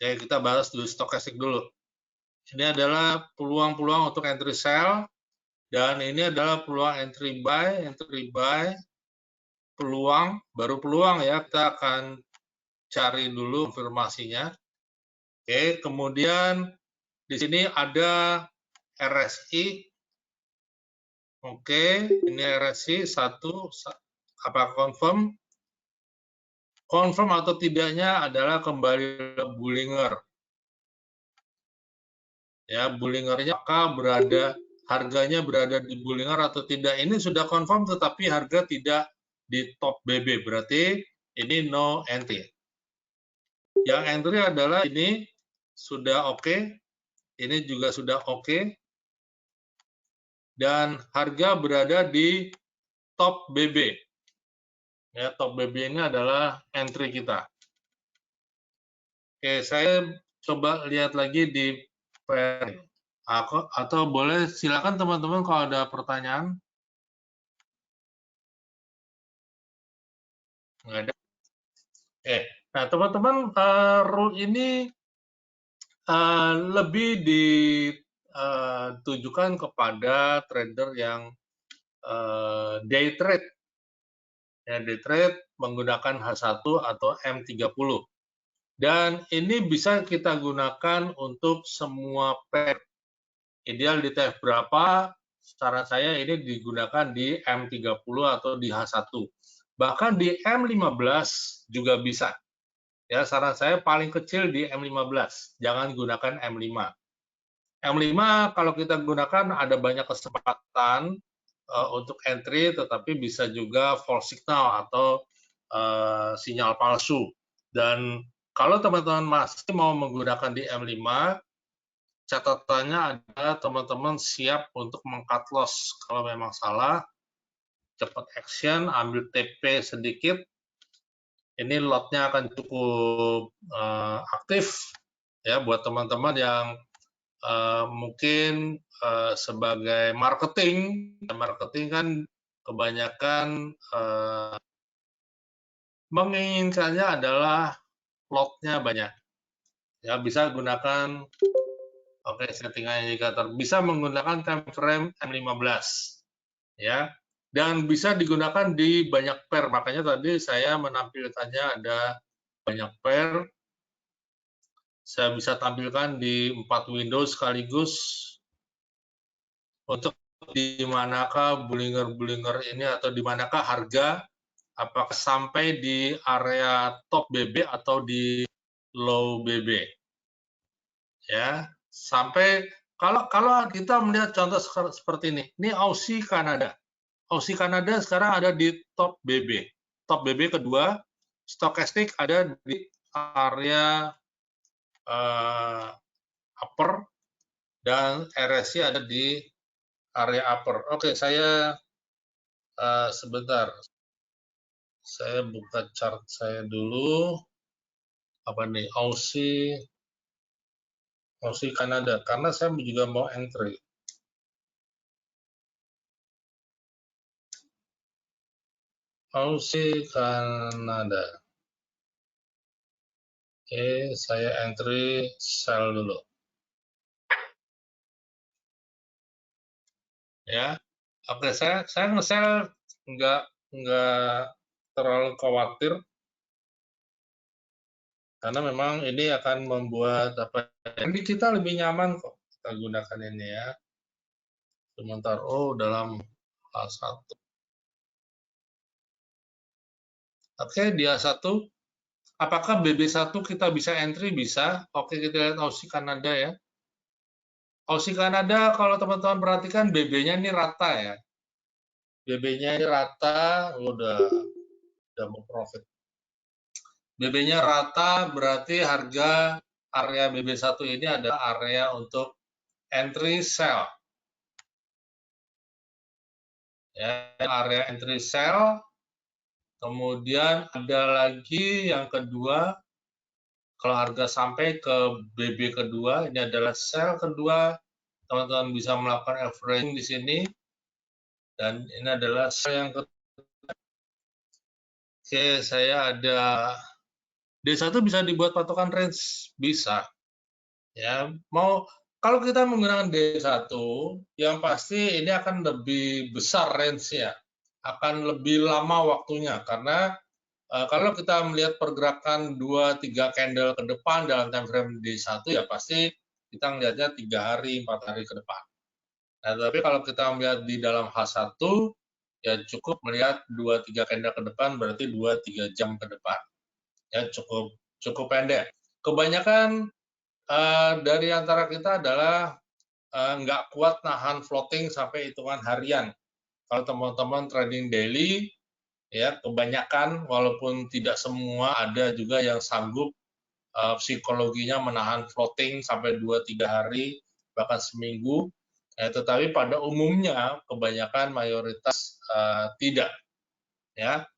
Ya, kita bahas dulu stokastik dulu. Ini adalah peluang-peluang untuk entry sell, dan ini adalah peluang entry buy, peluang, baru peluang ya, kita akan cari dulu konfirmasinya. Oke, kemudian di sini ada RSI. Oke, ini RSI 1, apa confirm? Confirm atau tidaknya adalah kembali ke Bollinger. Ya, Bollingernya apakah harganya berada di Bollinger atau tidak. Ini sudah confirm tetapi harga tidak di top BB, berarti ini no entry. Yang entry adalah ini sudah oke, ini juga sudah oke, dan harga berada di top BB. Ya, top BB ini adalah entry kita. Oke, saya coba lihat lagi di pair. Atau boleh silakan teman-teman kalau ada pertanyaan. Nggak ada. Oke, nah teman-teman, rule ini lebih ditujukan kepada trader yang day trade. Ya, day trade menggunakan H1 atau M30. Dan ini bisa kita gunakan untuk semua pair. Ideal di TF berapa, saran saya ini digunakan di M30 atau di H1. Bahkan di M15 juga bisa. Ya, saran saya paling kecil di M15, jangan gunakan M5. M5 kalau kita gunakan ada banyak kesempatan untuk entry, tetapi bisa juga false signal atau sinyal palsu. Dan kalau teman-teman masih mau menggunakan di M5, catatannya adalah teman-teman siap untuk meng-cut loss. Kalau memang salah, cepat action, ambil TP sedikit, ini lotnya akan cukup aktif ya buat teman-teman yang mungkin sebagai marketing kan kebanyakan menginginkannya adalah lotnya banyak. Ya bisa gunakan settingan indikator, bisa menggunakan time frame M15 ya. Dan bisa digunakan di banyak pair, makanya tadi saya menampilkannya ada banyak pair. Saya bisa tampilkan di 4 window sekaligus untuk di manakah Bollinger ini atau di manakah harga, apakah sampai di area top BB atau di low BB. Ya, sampai kalau kita melihat contoh seperti ini Aussie Kanada. Aussie Kanada sekarang ada di top BB. Top BB kedua, stokastik ada di area upper dan RSI ada di area upper. Oke, saya sebentar. Saya buka chart saya dulu. Apa nih? Aussie Kanada karena saya juga mau entry. Aussie Kanada. Oke, saya entry sell dulu. Ya. Oke, saya nge-sell nggak terlalu khawatir karena memang ini akan membuat ini kita lebih nyaman kok kita gunakan ini ya. Sebentar, dalam A1. Oke, di A1 apakah BB1 kita bisa entry? Bisa. Oke, kita lihat Aussie Kanada ya. Aussie Kanada kalau teman-teman perhatikan BB-nya ini rata ya. BB-nya ini rata, udah mau profit. BB-nya rata berarti harga area BB1 ini adalah area untuk entry sell. Ya, area entry sell. Kemudian ada lagi yang kedua, kalau harga sampai ke BB kedua, ini adalah sell kedua, teman-teman bisa melakukan averaging di sini. Dan ini adalah sell yang ketiga. Oke, saya ada D1 bisa dibuat patokan range, bisa. Ya, kalau kita menggunakan D1, yang pasti ini akan lebih besar range-nya, akan lebih lama waktunya karena kalau kita melihat pergerakan 2-3 candle ke depan dalam time frame D1 ya pasti kita melihatnya 3 hari, 4 hari ke depan. Nah, tapi kalau kita melihat di dalam H1 ya cukup melihat 2-3 candle ke depan berarti 2-3 jam ke depan. Ya cukup pendek. Kebanyakan dari antara kita adalah nggak kuat nahan floating sampai hitungan harian. Kalau teman-teman trading daily, ya kebanyakan walaupun tidak semua ada juga yang sanggup psikologinya menahan floating sampai 2-3 hari bahkan seminggu. Tetapi pada umumnya kebanyakan mayoritas tidak. Ya,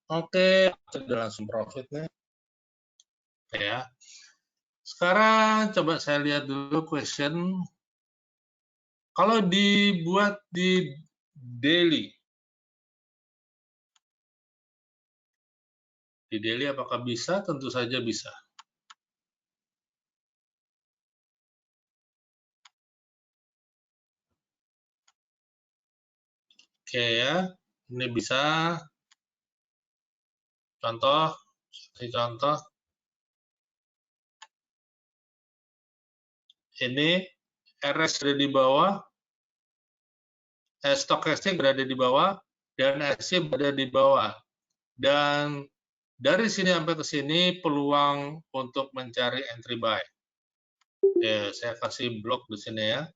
oke, sudah langsung profitnya. Ya. Sekarang coba saya lihat dulu question. Kalau dibuat di daily, apakah bisa? Tentu saja bisa. Oke ya, ini bisa. Contoh. Ini RS sudah di bawah, stokastik berada di bawah, dan RSI berada di bawah. Dan dari sini sampai ke sini peluang untuk mencari entry buy. Oke, saya kasih blok di sini ya.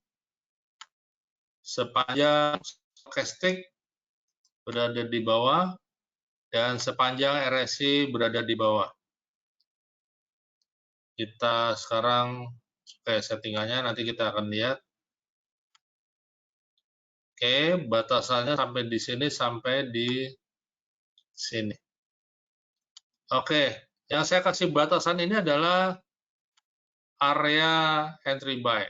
Sepanjang stokastik berada di bawah dan sepanjang RSI berada di bawah. Kita sekarang kayak settingannya nanti kita akan lihat. Oke, batasannya sampai di sini sampai di sini. Oke, yang saya kasih batasan ini adalah area entry buy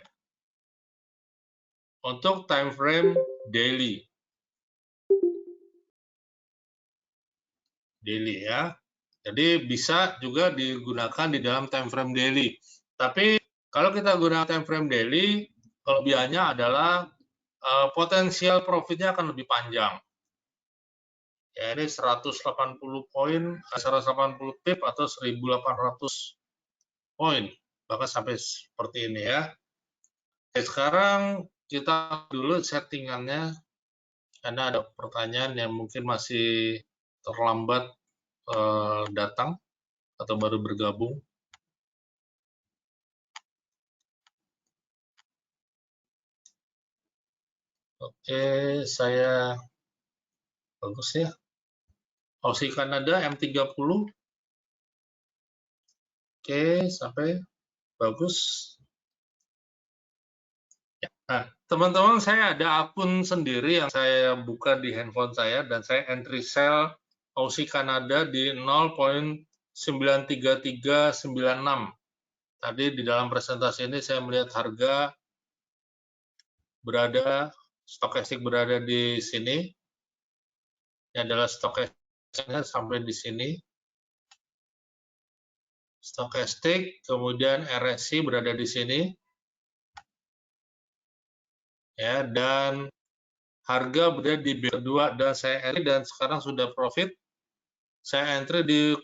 untuk time frame daily. Daily ya. Jadi bisa juga digunakan di dalam time frame daily. Tapi kalau kita gunakan time frame daily, kelebihannya adalah potensial profitnya akan lebih panjang. Ya, ini 180 poin, 180 pip atau 1.800 poin, bahkan sampai seperti ini ya. Oke, sekarang kita dulu settingannya, karena ada pertanyaan yang mungkin masih terlambat datang atau baru bergabung. Oke, saya bagus ya. Aussie Kanada M30. Oke, sampai bagus. Nah, teman-teman, saya ada akun sendiri yang saya buka di handphone saya dan saya entry sell Aussie Kanada di 0.93396. Tadi di dalam presentasi ini saya melihat harga berada, stokastik berada di sini. Ini adalah stokastiknya sampai di sini. Stokastik, kemudian RSI berada di sini. Ya, dan harga berada di B2 dan saya entry dan sekarang sudah profit. Saya entry di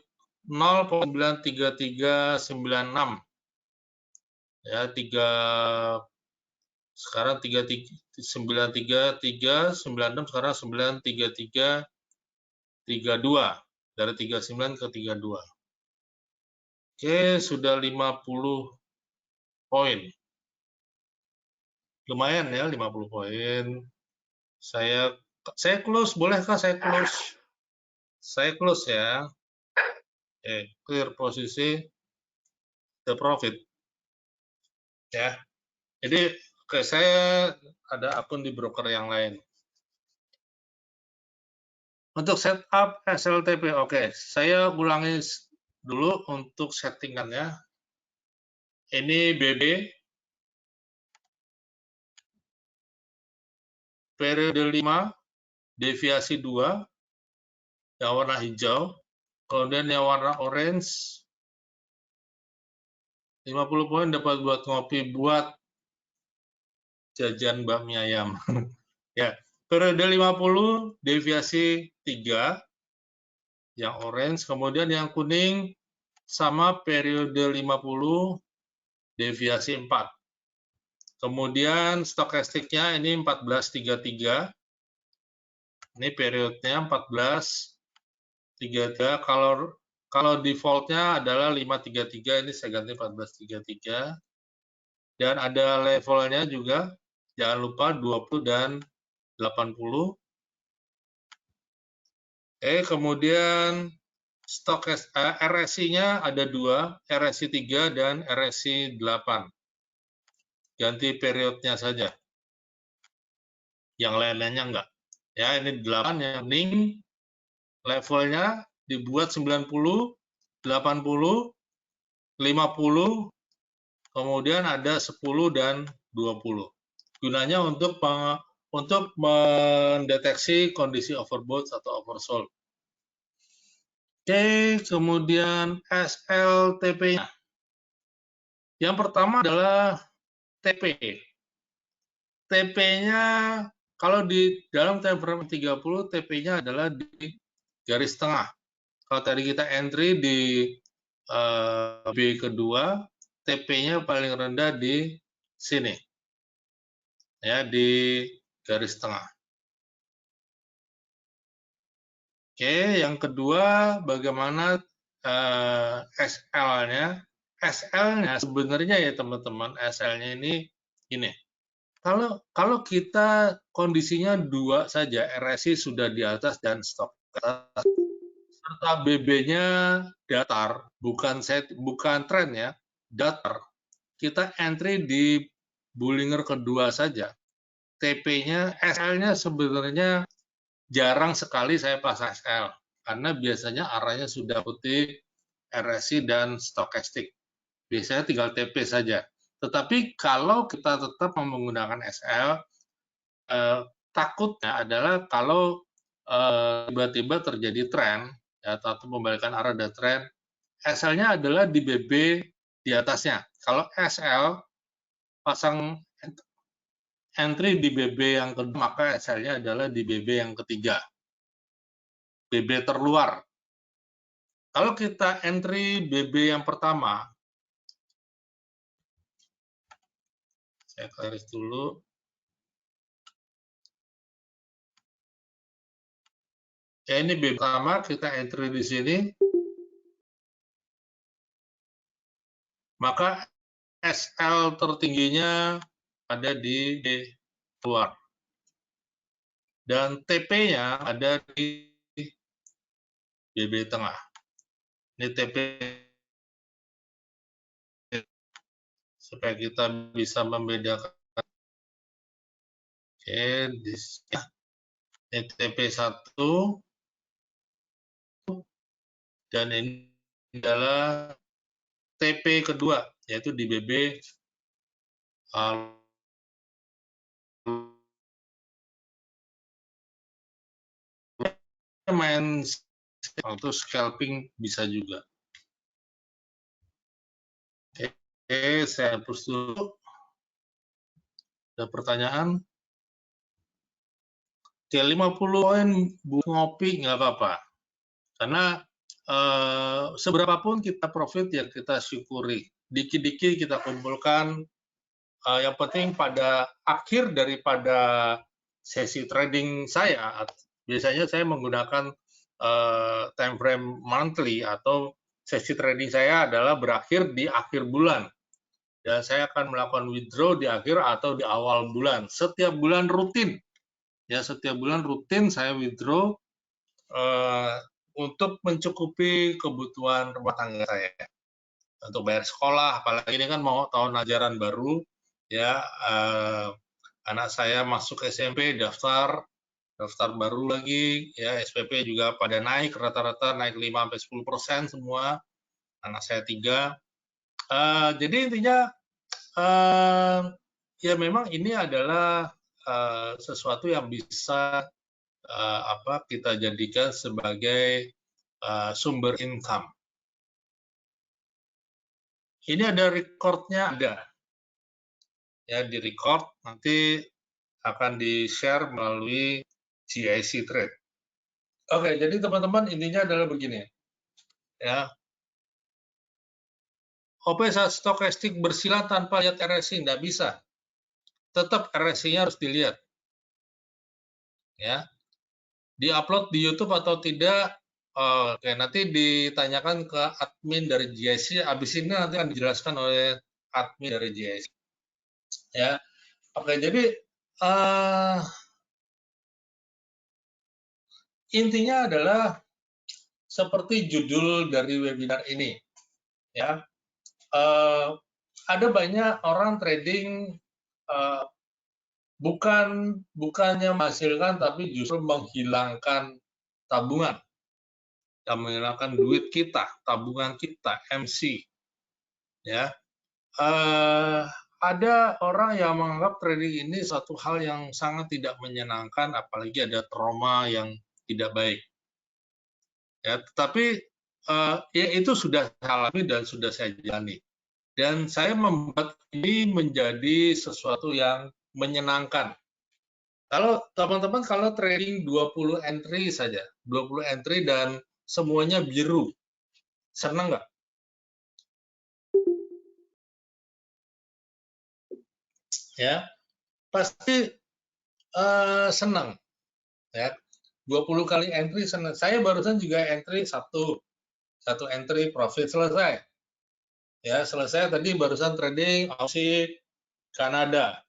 0.93396. Ya, sekarang 93396 sekarang 93332 dari 39 ke 32. Oke, sudah 50 poin. Lumayan ya 50 poin. Saya close, bolehkah saya close? Saya close ya. Clear posisi the profit. Ya. Jadi oke, saya ada akun di broker yang lain. Untuk setup SLTP, oke, saya ulangi dulu untuk settingannya. Ini BB, periode 5, deviasi 2, yang warna hijau, kemudian yang warna orange, 50 poin dapat buat ngopi, buat jajan bakmi ayam. Ya, periode 50, deviasi 3, yang orange, kemudian yang kuning, sama periode 50, deviasi 4. Kemudian stokastiknya ini 1433. Ini periodenya 1433. Kalau defaultnya adalah 533, ini saya ganti 1433. Dan ada levelnya juga, jangan lupa 20 dan 80. Kemudian RSI-nya ada 2, RSI 3 dan RSI 8. Ganti periodnya saja. Yang lain-lainnya enggak. Ya, ini 8 yang kuning, levelnya dibuat 90, 80, 50, kemudian ada 10 dan 20. Gunanya untuk mendeteksi kondisi overbought atau oversold. Oke, kemudian SLTP-nya. Yang pertama adalah TP. TP-nya kalau di dalam time frame 30, TP-nya adalah di garis tengah. Kalau tadi kita entry di B kedua, TP-nya paling rendah di sini. Ya, di garis tengah. Oke, yang kedua bagaimana SL-nya. SL-nya sebenarnya ya teman-teman, SL-nya ini gini. Kalau kita kondisinya 2 saja, RSI sudah di atas dan stok serta BB-nya datar, bukan tren ya, datar. Kita entry di Bollinger kedua saja. TP-nya, SL-nya sebenarnya jarang sekali saya pasang SL karena biasanya arahnya sudah putih RSI dan stokastik. Biasanya tinggal TP saja. Tetapi kalau kita tetap menggunakan SL, takutnya adalah kalau tiba-tiba terjadi tren ya, atau pembalikan arah dari tren, SL-nya adalah di BB di atasnya. Kalau SL pasang entry di BB yang kedua, maka SL-nya adalah di BB yang ketiga. BB terluar. Kalau kita entry BB yang pertama, saya garis dulu. Ya, ini BB pertama, kita entry di sini. Maka SL tertingginya ada di luar. Dan TP-nya ada di BB tengah. Ini TP supaya kita bisa membedakan. Oke, ini TP1 dan ini adalah TP kedua, yaitu di BB main atau scalping bisa juga. Oke, saya hapus dulu. Ada pertanyaan? Oke, 50 poin ngopi nggak apa-apa. Karena seberapapun kita profit ya kita syukuri. Dikit-dikit kita kumpulkan. Yang penting pada akhir daripada sesi trading saya, biasanya saya menggunakan time frame monthly atau sesi trading saya adalah berakhir di akhir bulan. Dan saya akan melakukan withdraw di akhir atau di awal bulan. Setiap bulan rutin. Ya, setiap bulan rutin saya withdraw untuk mencukupi kebutuhan rumah tangga saya. Untuk bayar sekolah, apalagi ini kan mau tahun ajaran baru, ya anak saya masuk SMP, daftar baru lagi, ya SPP juga pada naik, rata-rata naik 5-10% semua, anak saya 3. Jadi intinya ya memang ini adalah sesuatu yang bisa kita jadikan sebagai sumber income. Ini ada recordnya, ada. Ya, di record nanti akan di-share melalui GIC Trade. Oke, jadi teman-teman intinya adalah begini. Ya. OP saat stokastik bersilat tanpa lihat RSI, nggak bisa. Tetap RSI-nya harus dilihat. Ya. Di-upload di YouTube atau tidak, oke, nanti ditanyakan ke admin dari GIC, habis ini nanti akan dijelaskan oleh admin dari GIC. Ya. Oke, jadi intinya adalah seperti judul dari webinar ini, ya. Ada banyak orang trading bukannya menghasilkan, tapi justru menghilangkan tabungan, dan menghilangkan duit kita, tabungan kita, MC, ya. Ada orang yang menganggap trading ini satu hal yang sangat tidak menyenangkan, apalagi ada trauma yang tidak baik. Ya, tetapi ya itu sudah saya alami dan sudah saya jalani. Dan saya membuat ini menjadi sesuatu yang menyenangkan. Kalau teman-teman kalau trading 20 entry saja, 20 entry dan semuanya biru, senang nggak? Ya, pasti senang. Ya. 20 kali entry, saya barusan juga entry satu entry profit selesai. Ya, selesai tadi barusan trading Aussie Kanada.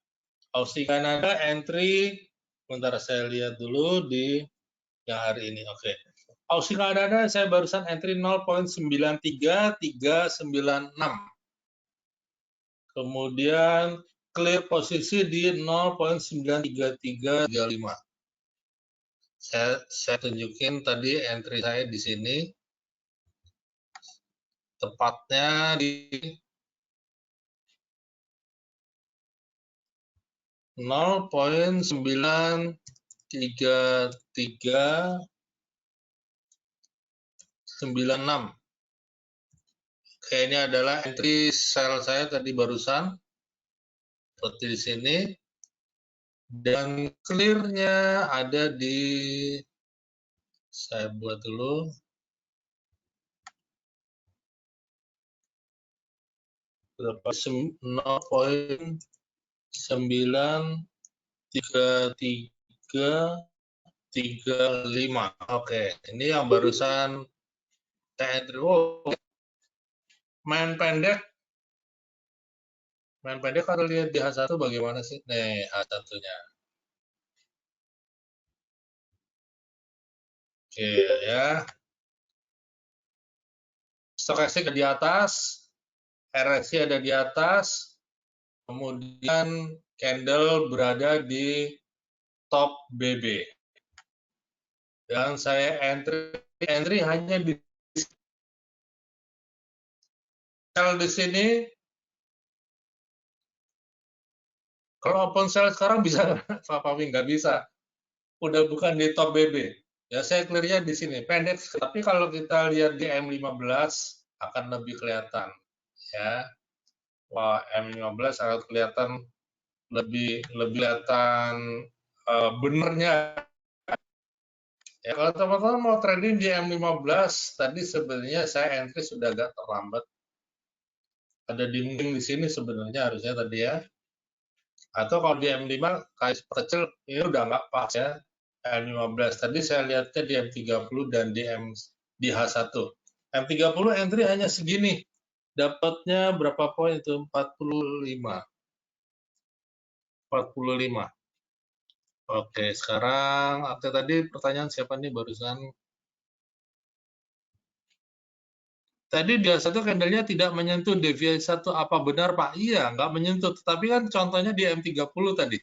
Aussie Kanada entry, bentar saya lihat dulu di yang hari ini. Oke. Aussie Kanada saya barusan entry 0.93396. Kemudian clear posisi di 0.93335. Saya tunjukin tadi entry saya di sini. Tepatnya di 0.93396. Oke, ini adalah entry sell saya tadi barusan. Seperti di sini. Dan clear-nya ada di, saya buat dulu. Berapa? 0.93335. Oke, ini yang barusan entry. Oh, main pendek kalau lihat di H1 bagaimana sih? Nih, H1-nya. Oke, ya. Stokastik di atas, RSI ada di atas, kemudian candle berada di top BB. Dan saya entry hanya di sell di sini. Kalau open sell sekarang bisa Pak Pawi? Nggak bisa. Udah bukan di top BB. Ya saya clear-nya di sini. Pendek, tapi kalau kita lihat di M15 akan lebih kelihatan. Ya. Wah, M15 akan kelihatan lebih kelihatan benernya. Ya, kalau teman-teman mau trading di M15, tadi sebenarnya saya entry sudah agak terlambat. Ada dinding di sini sebenarnya harusnya tadi ya. Atau kalau di M5 kayak kecil ini udah nggak pas ya. M15 tadi saya lihatnya di M30 dan di H1. M30 entry hanya segini. Dapatnya berapa poin itu? 45. Oke, sekarang tadi pertanyaan siapa nih barusan? Tadi dia satu candle-nya tidak menyentuh deviasi 1. Apa benar, Pak? Iya, nggak menyentuh. Tapi kan contohnya di M30 tadi.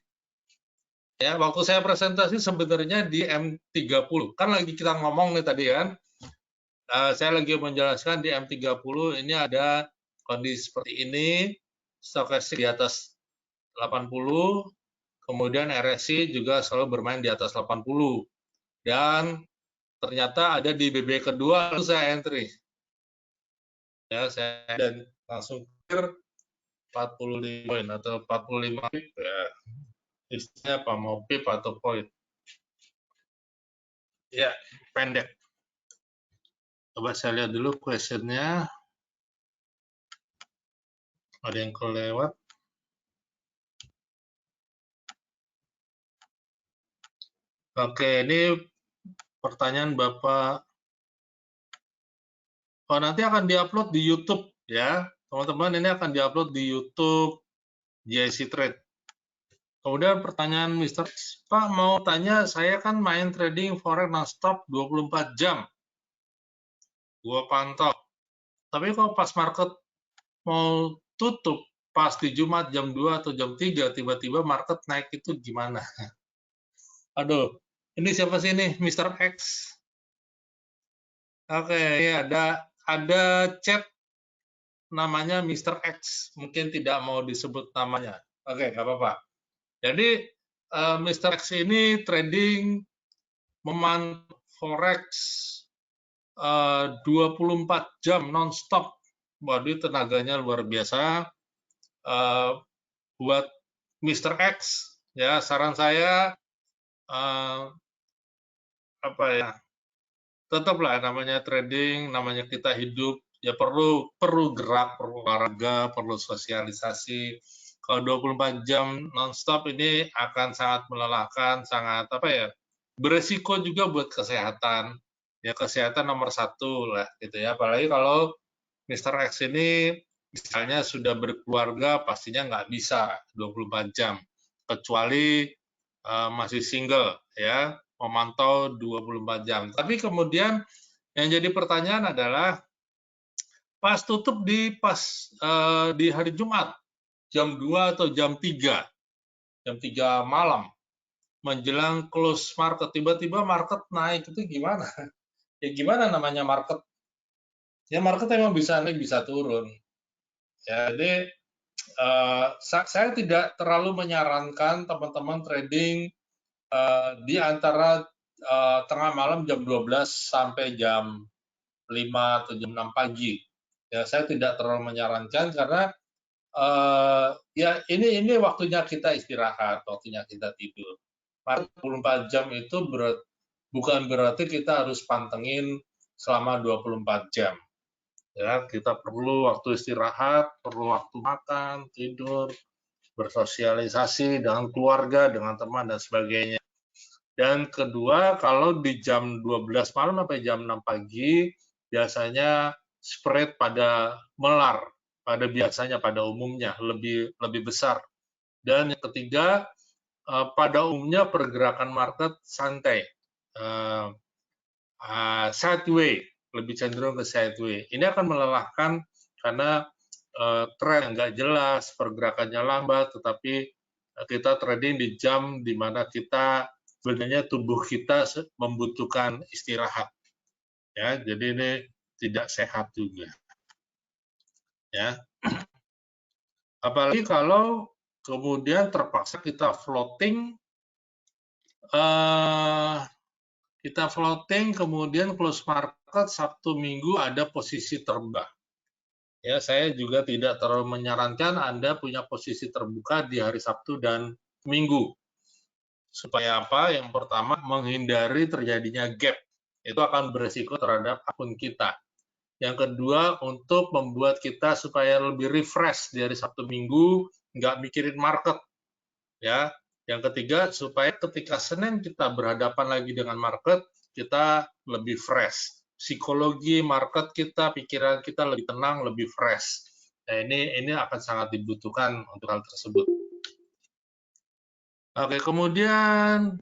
Ya, waktu saya presentasi sebenarnya di M30. Kan lagi kita ngomong nih tadi kan. Saya lagi menjelaskan di M30 ini ada kondisi seperti ini. Stokastik di atas 80. Kemudian RSI juga selalu bermain di atas 80. Dan ternyata ada di BB kedua, lalu saya entry. Ya, saya dan langsung clear 45 poin atau 45 pip ya. Istilahnya apa, mau pip atau poin. Ya, pendek. Coba saya lihat dulu question-nya. Ada yang kelewat. Oke, ini pertanyaan Bapak. Oh, nanti akan diupload di YouTube ya. Teman-teman, ini akan diupload di YouTube JIC Trade. Kemudian pertanyaan Mr. Pak mau tanya, saya kan main trading forex non-stop 24 jam. Gua pantau. Tapi kalau pas market mau tutup, pas di Jumat jam 2 atau jam 3, tiba-tiba market naik itu gimana? Aduh, ini siapa sih ini? Mr. X. Oke, ini ada chat namanya Mr. X. Mungkin tidak mau disebut namanya. Oke, nggak apa-apa. Jadi, Mr. X ini trading memantau forex 24 jam non-stop. Waduh, tenaganya luar biasa. Buat Mr. X, ya saran saya apa ya, tetaplah namanya trading, namanya kita hidup, ya perlu gerak, perlu olahraga, perlu sosialisasi. Kalau 24 jam non-stop ini akan sangat melelahkan, sangat apa ya, beresiko juga buat kesehatan. Ya kesehatan nomor satu lah gitu ya. Apalagi kalau Mr. X ini misalnya sudah berkeluarga, pastinya nggak bisa 24 jam. Kecuali masih single ya, memantau 24 jam. Tapi kemudian yang jadi pertanyaan adalah pas tutup di hari Jumat jam 2 atau jam 3 malam menjelang close market, tiba-tiba market naik, itu gimana? Ya gimana namanya market? Ya market emang bisa naik bisa turun. Ya, jadi saya tidak terlalu menyarankan teman-teman trading di antara tengah malam jam 12 sampai jam 5 atau jam 6 pagi. Ya, saya tidak terlalu menyarankan karena ya ini waktunya kita istirahat, waktunya kita tidur. 24 jam itu bukan berarti kita harus pantengin selama 24 jam. Ya, kita perlu waktu istirahat, perlu waktu makan, tidur, bersosialisasi dengan keluarga, dengan teman dan sebagainya. Dan kedua, kalau di jam 12 malam sampai jam 6 pagi, biasanya spread pada melar, pada umumnya lebih besar. Dan yang ketiga, pada umumnya pergerakan market santai, sideway, lebih cenderung ke sideway. Ini akan melelahkan karena tren yang nggak jelas, pergerakannya lambat, tetapi kita trading di jam di mana kita sebenarnya tubuh kita membutuhkan istirahat. Ya, jadi ini tidak sehat juga. Ya. Apalagi kalau kemudian terpaksa kita floating kemudian close market Sabtu Minggu ada posisi terbang. Ya, saya juga tidak terlalu menyarankan Anda punya posisi terbuka di hari Sabtu dan Minggu. Supaya apa? Yang pertama, menghindari terjadinya gap. Itu akan beresiko terhadap akun kita. Yang kedua, untuk membuat kita supaya lebih refresh dari Sabtu Minggu, nggak mikirin market. Ya. Yang ketiga, supaya ketika Senin kita berhadapan lagi dengan market, kita lebih fresh. Psikologi market kita, pikiran kita lebih tenang, lebih fresh. Nah, ini akan sangat dibutuhkan untuk hal tersebut. Oke, kemudian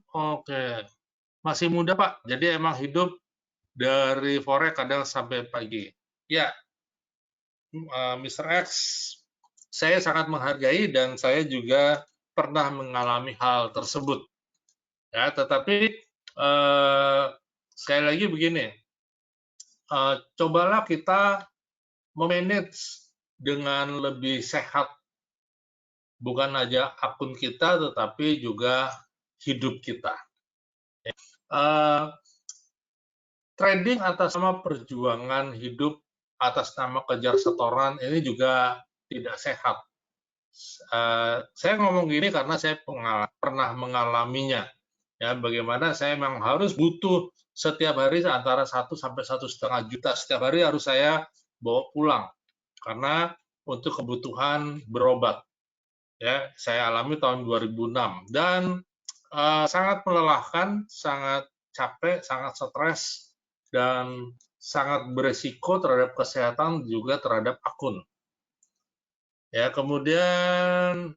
masih muda Pak, jadi emang hidup dari forex kadang sampai pagi. Ya, Mr. X, saya sangat menghargai dan saya juga pernah mengalami hal tersebut. Ya, tetapi sekali lagi begini, cobalah kita memanage dengan lebih sehat, bukan aja akun kita, tetapi juga hidup kita. Trading atas nama perjuangan hidup, atas nama kejar setoran, ini juga tidak sehat. Saya ngomong gini karena saya pernah mengalaminya. Ya, bagaimana saya memang harus butuh setiap hari antara 1 sampai 1,5 juta setiap hari harus saya bawa pulang karena untuk kebutuhan berobat. Ya, saya alami tahun 2006 dan sangat melelahkan, sangat capek, sangat stres dan sangat beresiko terhadap kesehatan juga terhadap akun. Ya, kemudian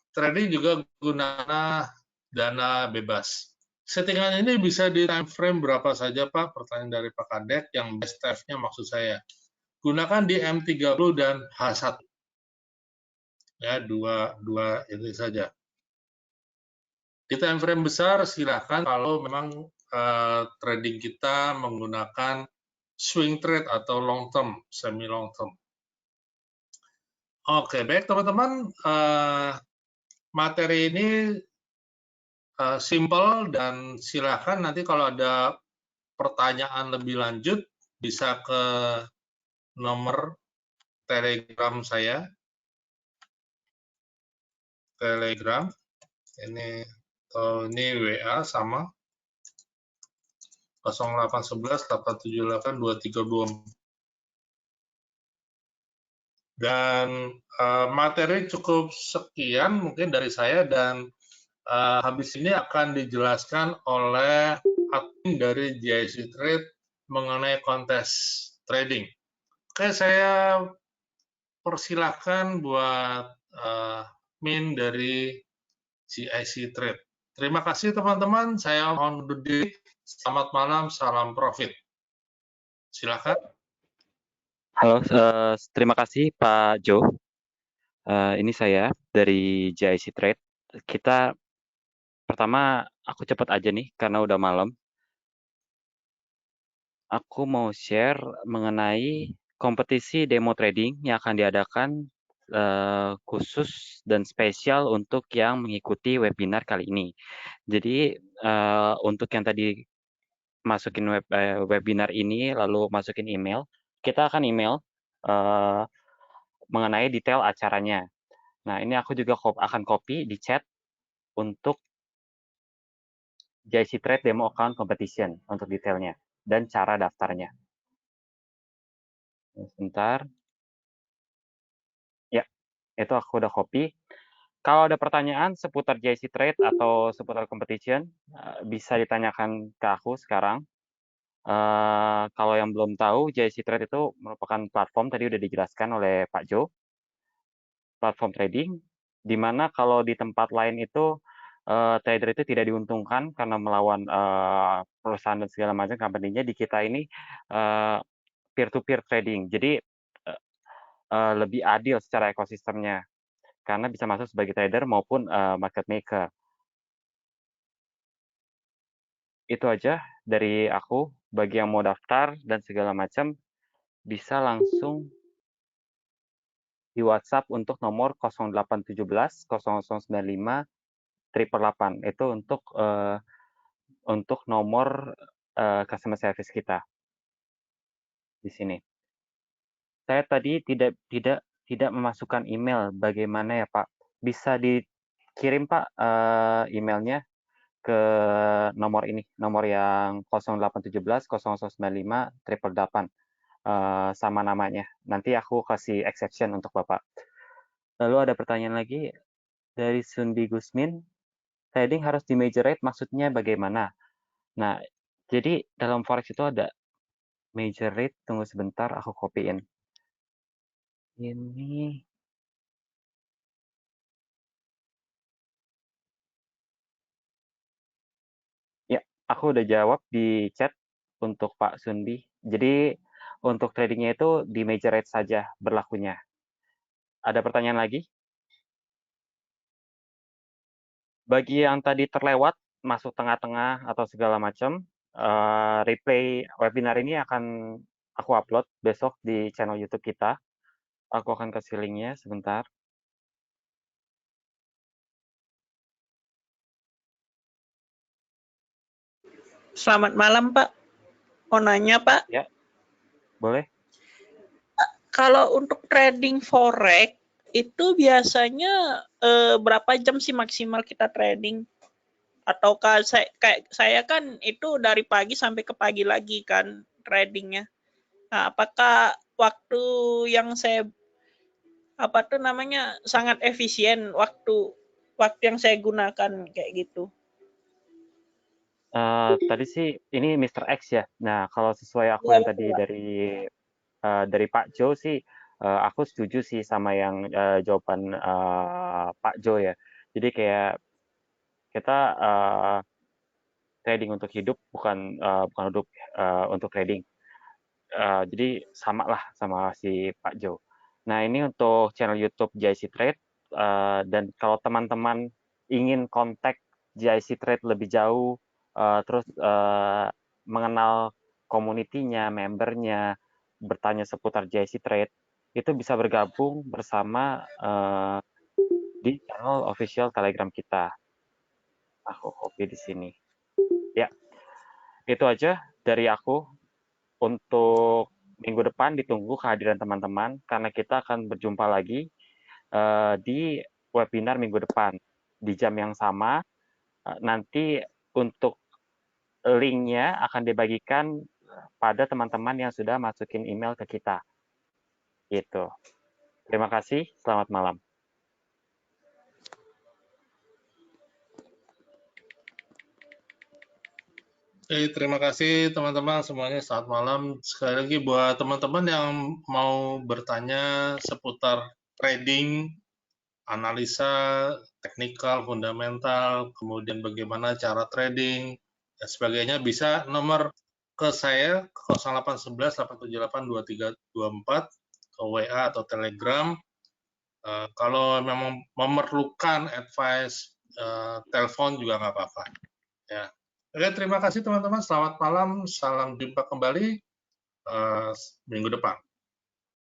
trading juga guna dana bebas. Settingan ini bisa di time frame berapa saja Pak? Pertanyaan dari Pak Kadek yang best nya maksud saya. Gunakan di M30 dan H1. Ya, dua ini saja. Di time frame besar silakan kalau memang trading kita menggunakan swing trade atau long term, semi long term. Oke, baik teman-teman, materi ini simple dan silakan nanti kalau ada pertanyaan lebih lanjut bisa ke nomor Telegram saya. Telegram ini WA sama 0811 878 2324. Dan materi cukup sekian mungkin dari saya dan Habis ini akan dijelaskan oleh admin dari GIC Trade mengenai kontes trading. Oke, saya persilahkan buat Min dari GIC Trade. Terima kasih teman-teman, saya mohon undur diri. Selamat malam, salam profit. Silakan. Halo, terima kasih Pak Jo. Ini saya dari JIC Trade. Pertama, aku cepat aja nih karena udah malam. Aku mau share mengenai kompetisi demo trading yang akan diadakan khusus dan spesial untuk yang mengikuti webinar kali ini. Jadi untuk yang tadi masukin webinar ini lalu masukin email, kita akan email mengenai detail acaranya. Nah, ini aku juga akan copy di chat untuk JIC Trade Demo Account Competition untuk detailnya dan cara daftarnya. Sebentar. Ya, itu aku udah copy. Kalau ada pertanyaan seputar JIC Trade atau seputar competition, bisa ditanyakan ke aku sekarang. Kalau yang belum tahu, JIC Trade itu merupakan platform, tadi udah dijelaskan oleh Pak Jo, platform trading, di mana kalau di tempat lain itu trader itu tidak diuntungkan karena melawan perusahaan dan segala macam company-nya. Di kita ini peer-to-peer trading, jadi lebih adil secara ekosistemnya karena bisa masuk sebagai trader maupun market maker. Itu aja dari aku. Bagi yang mau daftar dan segala macam, bisa langsung di WhatsApp untuk nomor 0817 0095 888. Itu untuk nomor customer service kita di sini. Saya tadi tidak memasukkan email. Bagaimana ya Pak? Bisa dikirim Pak emailnya ke nomor ini, nomor yang 0817 0095 888 sama namanya. Nanti aku kasih exception untuk Bapak. Lalu ada pertanyaan lagi dari Sunbi Gusmin. Trading harus di major rate maksudnya bagaimana? Nah, jadi dalam forex itu ada major rate, tunggu sebentar aku copyin. Ini ya, aku udah jawab di chat untuk Pak Sunbi. Jadi untuk tradingnya itu di major rate saja berlakunya. Ada pertanyaan lagi? Bagi yang tadi terlewat, masuk tengah-tengah atau segala macam, replay webinar ini akan aku upload besok di channel YouTube kita. Aku akan kasih linknya sebentar. Selamat malam, Pak. Mau nanya, Pak. Ya, boleh. Kalau untuk trading forex itu biasanya berapa jam sih maksimal kita trading? Ataukah kayak saya kan itu dari pagi sampai ke pagi lagi kan tradingnya. Nah, apakah waktu yang saya sangat efisien waktu yang saya gunakan kayak gitu? Tadi sih ini Mr. X ya. Nah, kalau sesuai aku Ya, yang tadi betul, Pak. dari Pak Jo sih, aku setuju sih sama yang jawaban Pak Jo ya. Jadi kayak kita trading untuk hidup bukan untuk trading. Jadi sama lah sama si Pak Jo. Nah, ini untuk channel YouTube JIC Trade, dan kalau teman-teman ingin kontak JIC Trade lebih jauh, terus mengenal komunitinya, membernya, bertanya seputar JIC Trade, itu bisa bergabung bersama di channel official Telegram kita. Aku copy di sini. Ya, itu aja dari aku. Untuk minggu depan ditunggu kehadiran teman-teman karena kita akan berjumpa lagi di webinar minggu depan di jam yang sama. Nanti untuk linknya akan dibagikan pada teman-teman yang sudah masukin email ke kita. Gitu. Terima kasih. Selamat malam. Terima kasih teman-teman semuanya, selamat malam. Sekali lagi buat teman-teman yang mau bertanya seputar trading, analisa, teknikal, fundamental, kemudian bagaimana cara trading, dan sebagainya, bisa nomor ke saya 0811 878 2324 ke WA atau Telegram. Kalau memang memerlukan advice telepon juga nggak apa-apa. Ya. Oke, terima kasih teman-teman. Selamat malam. Salam jumpa kembali minggu depan.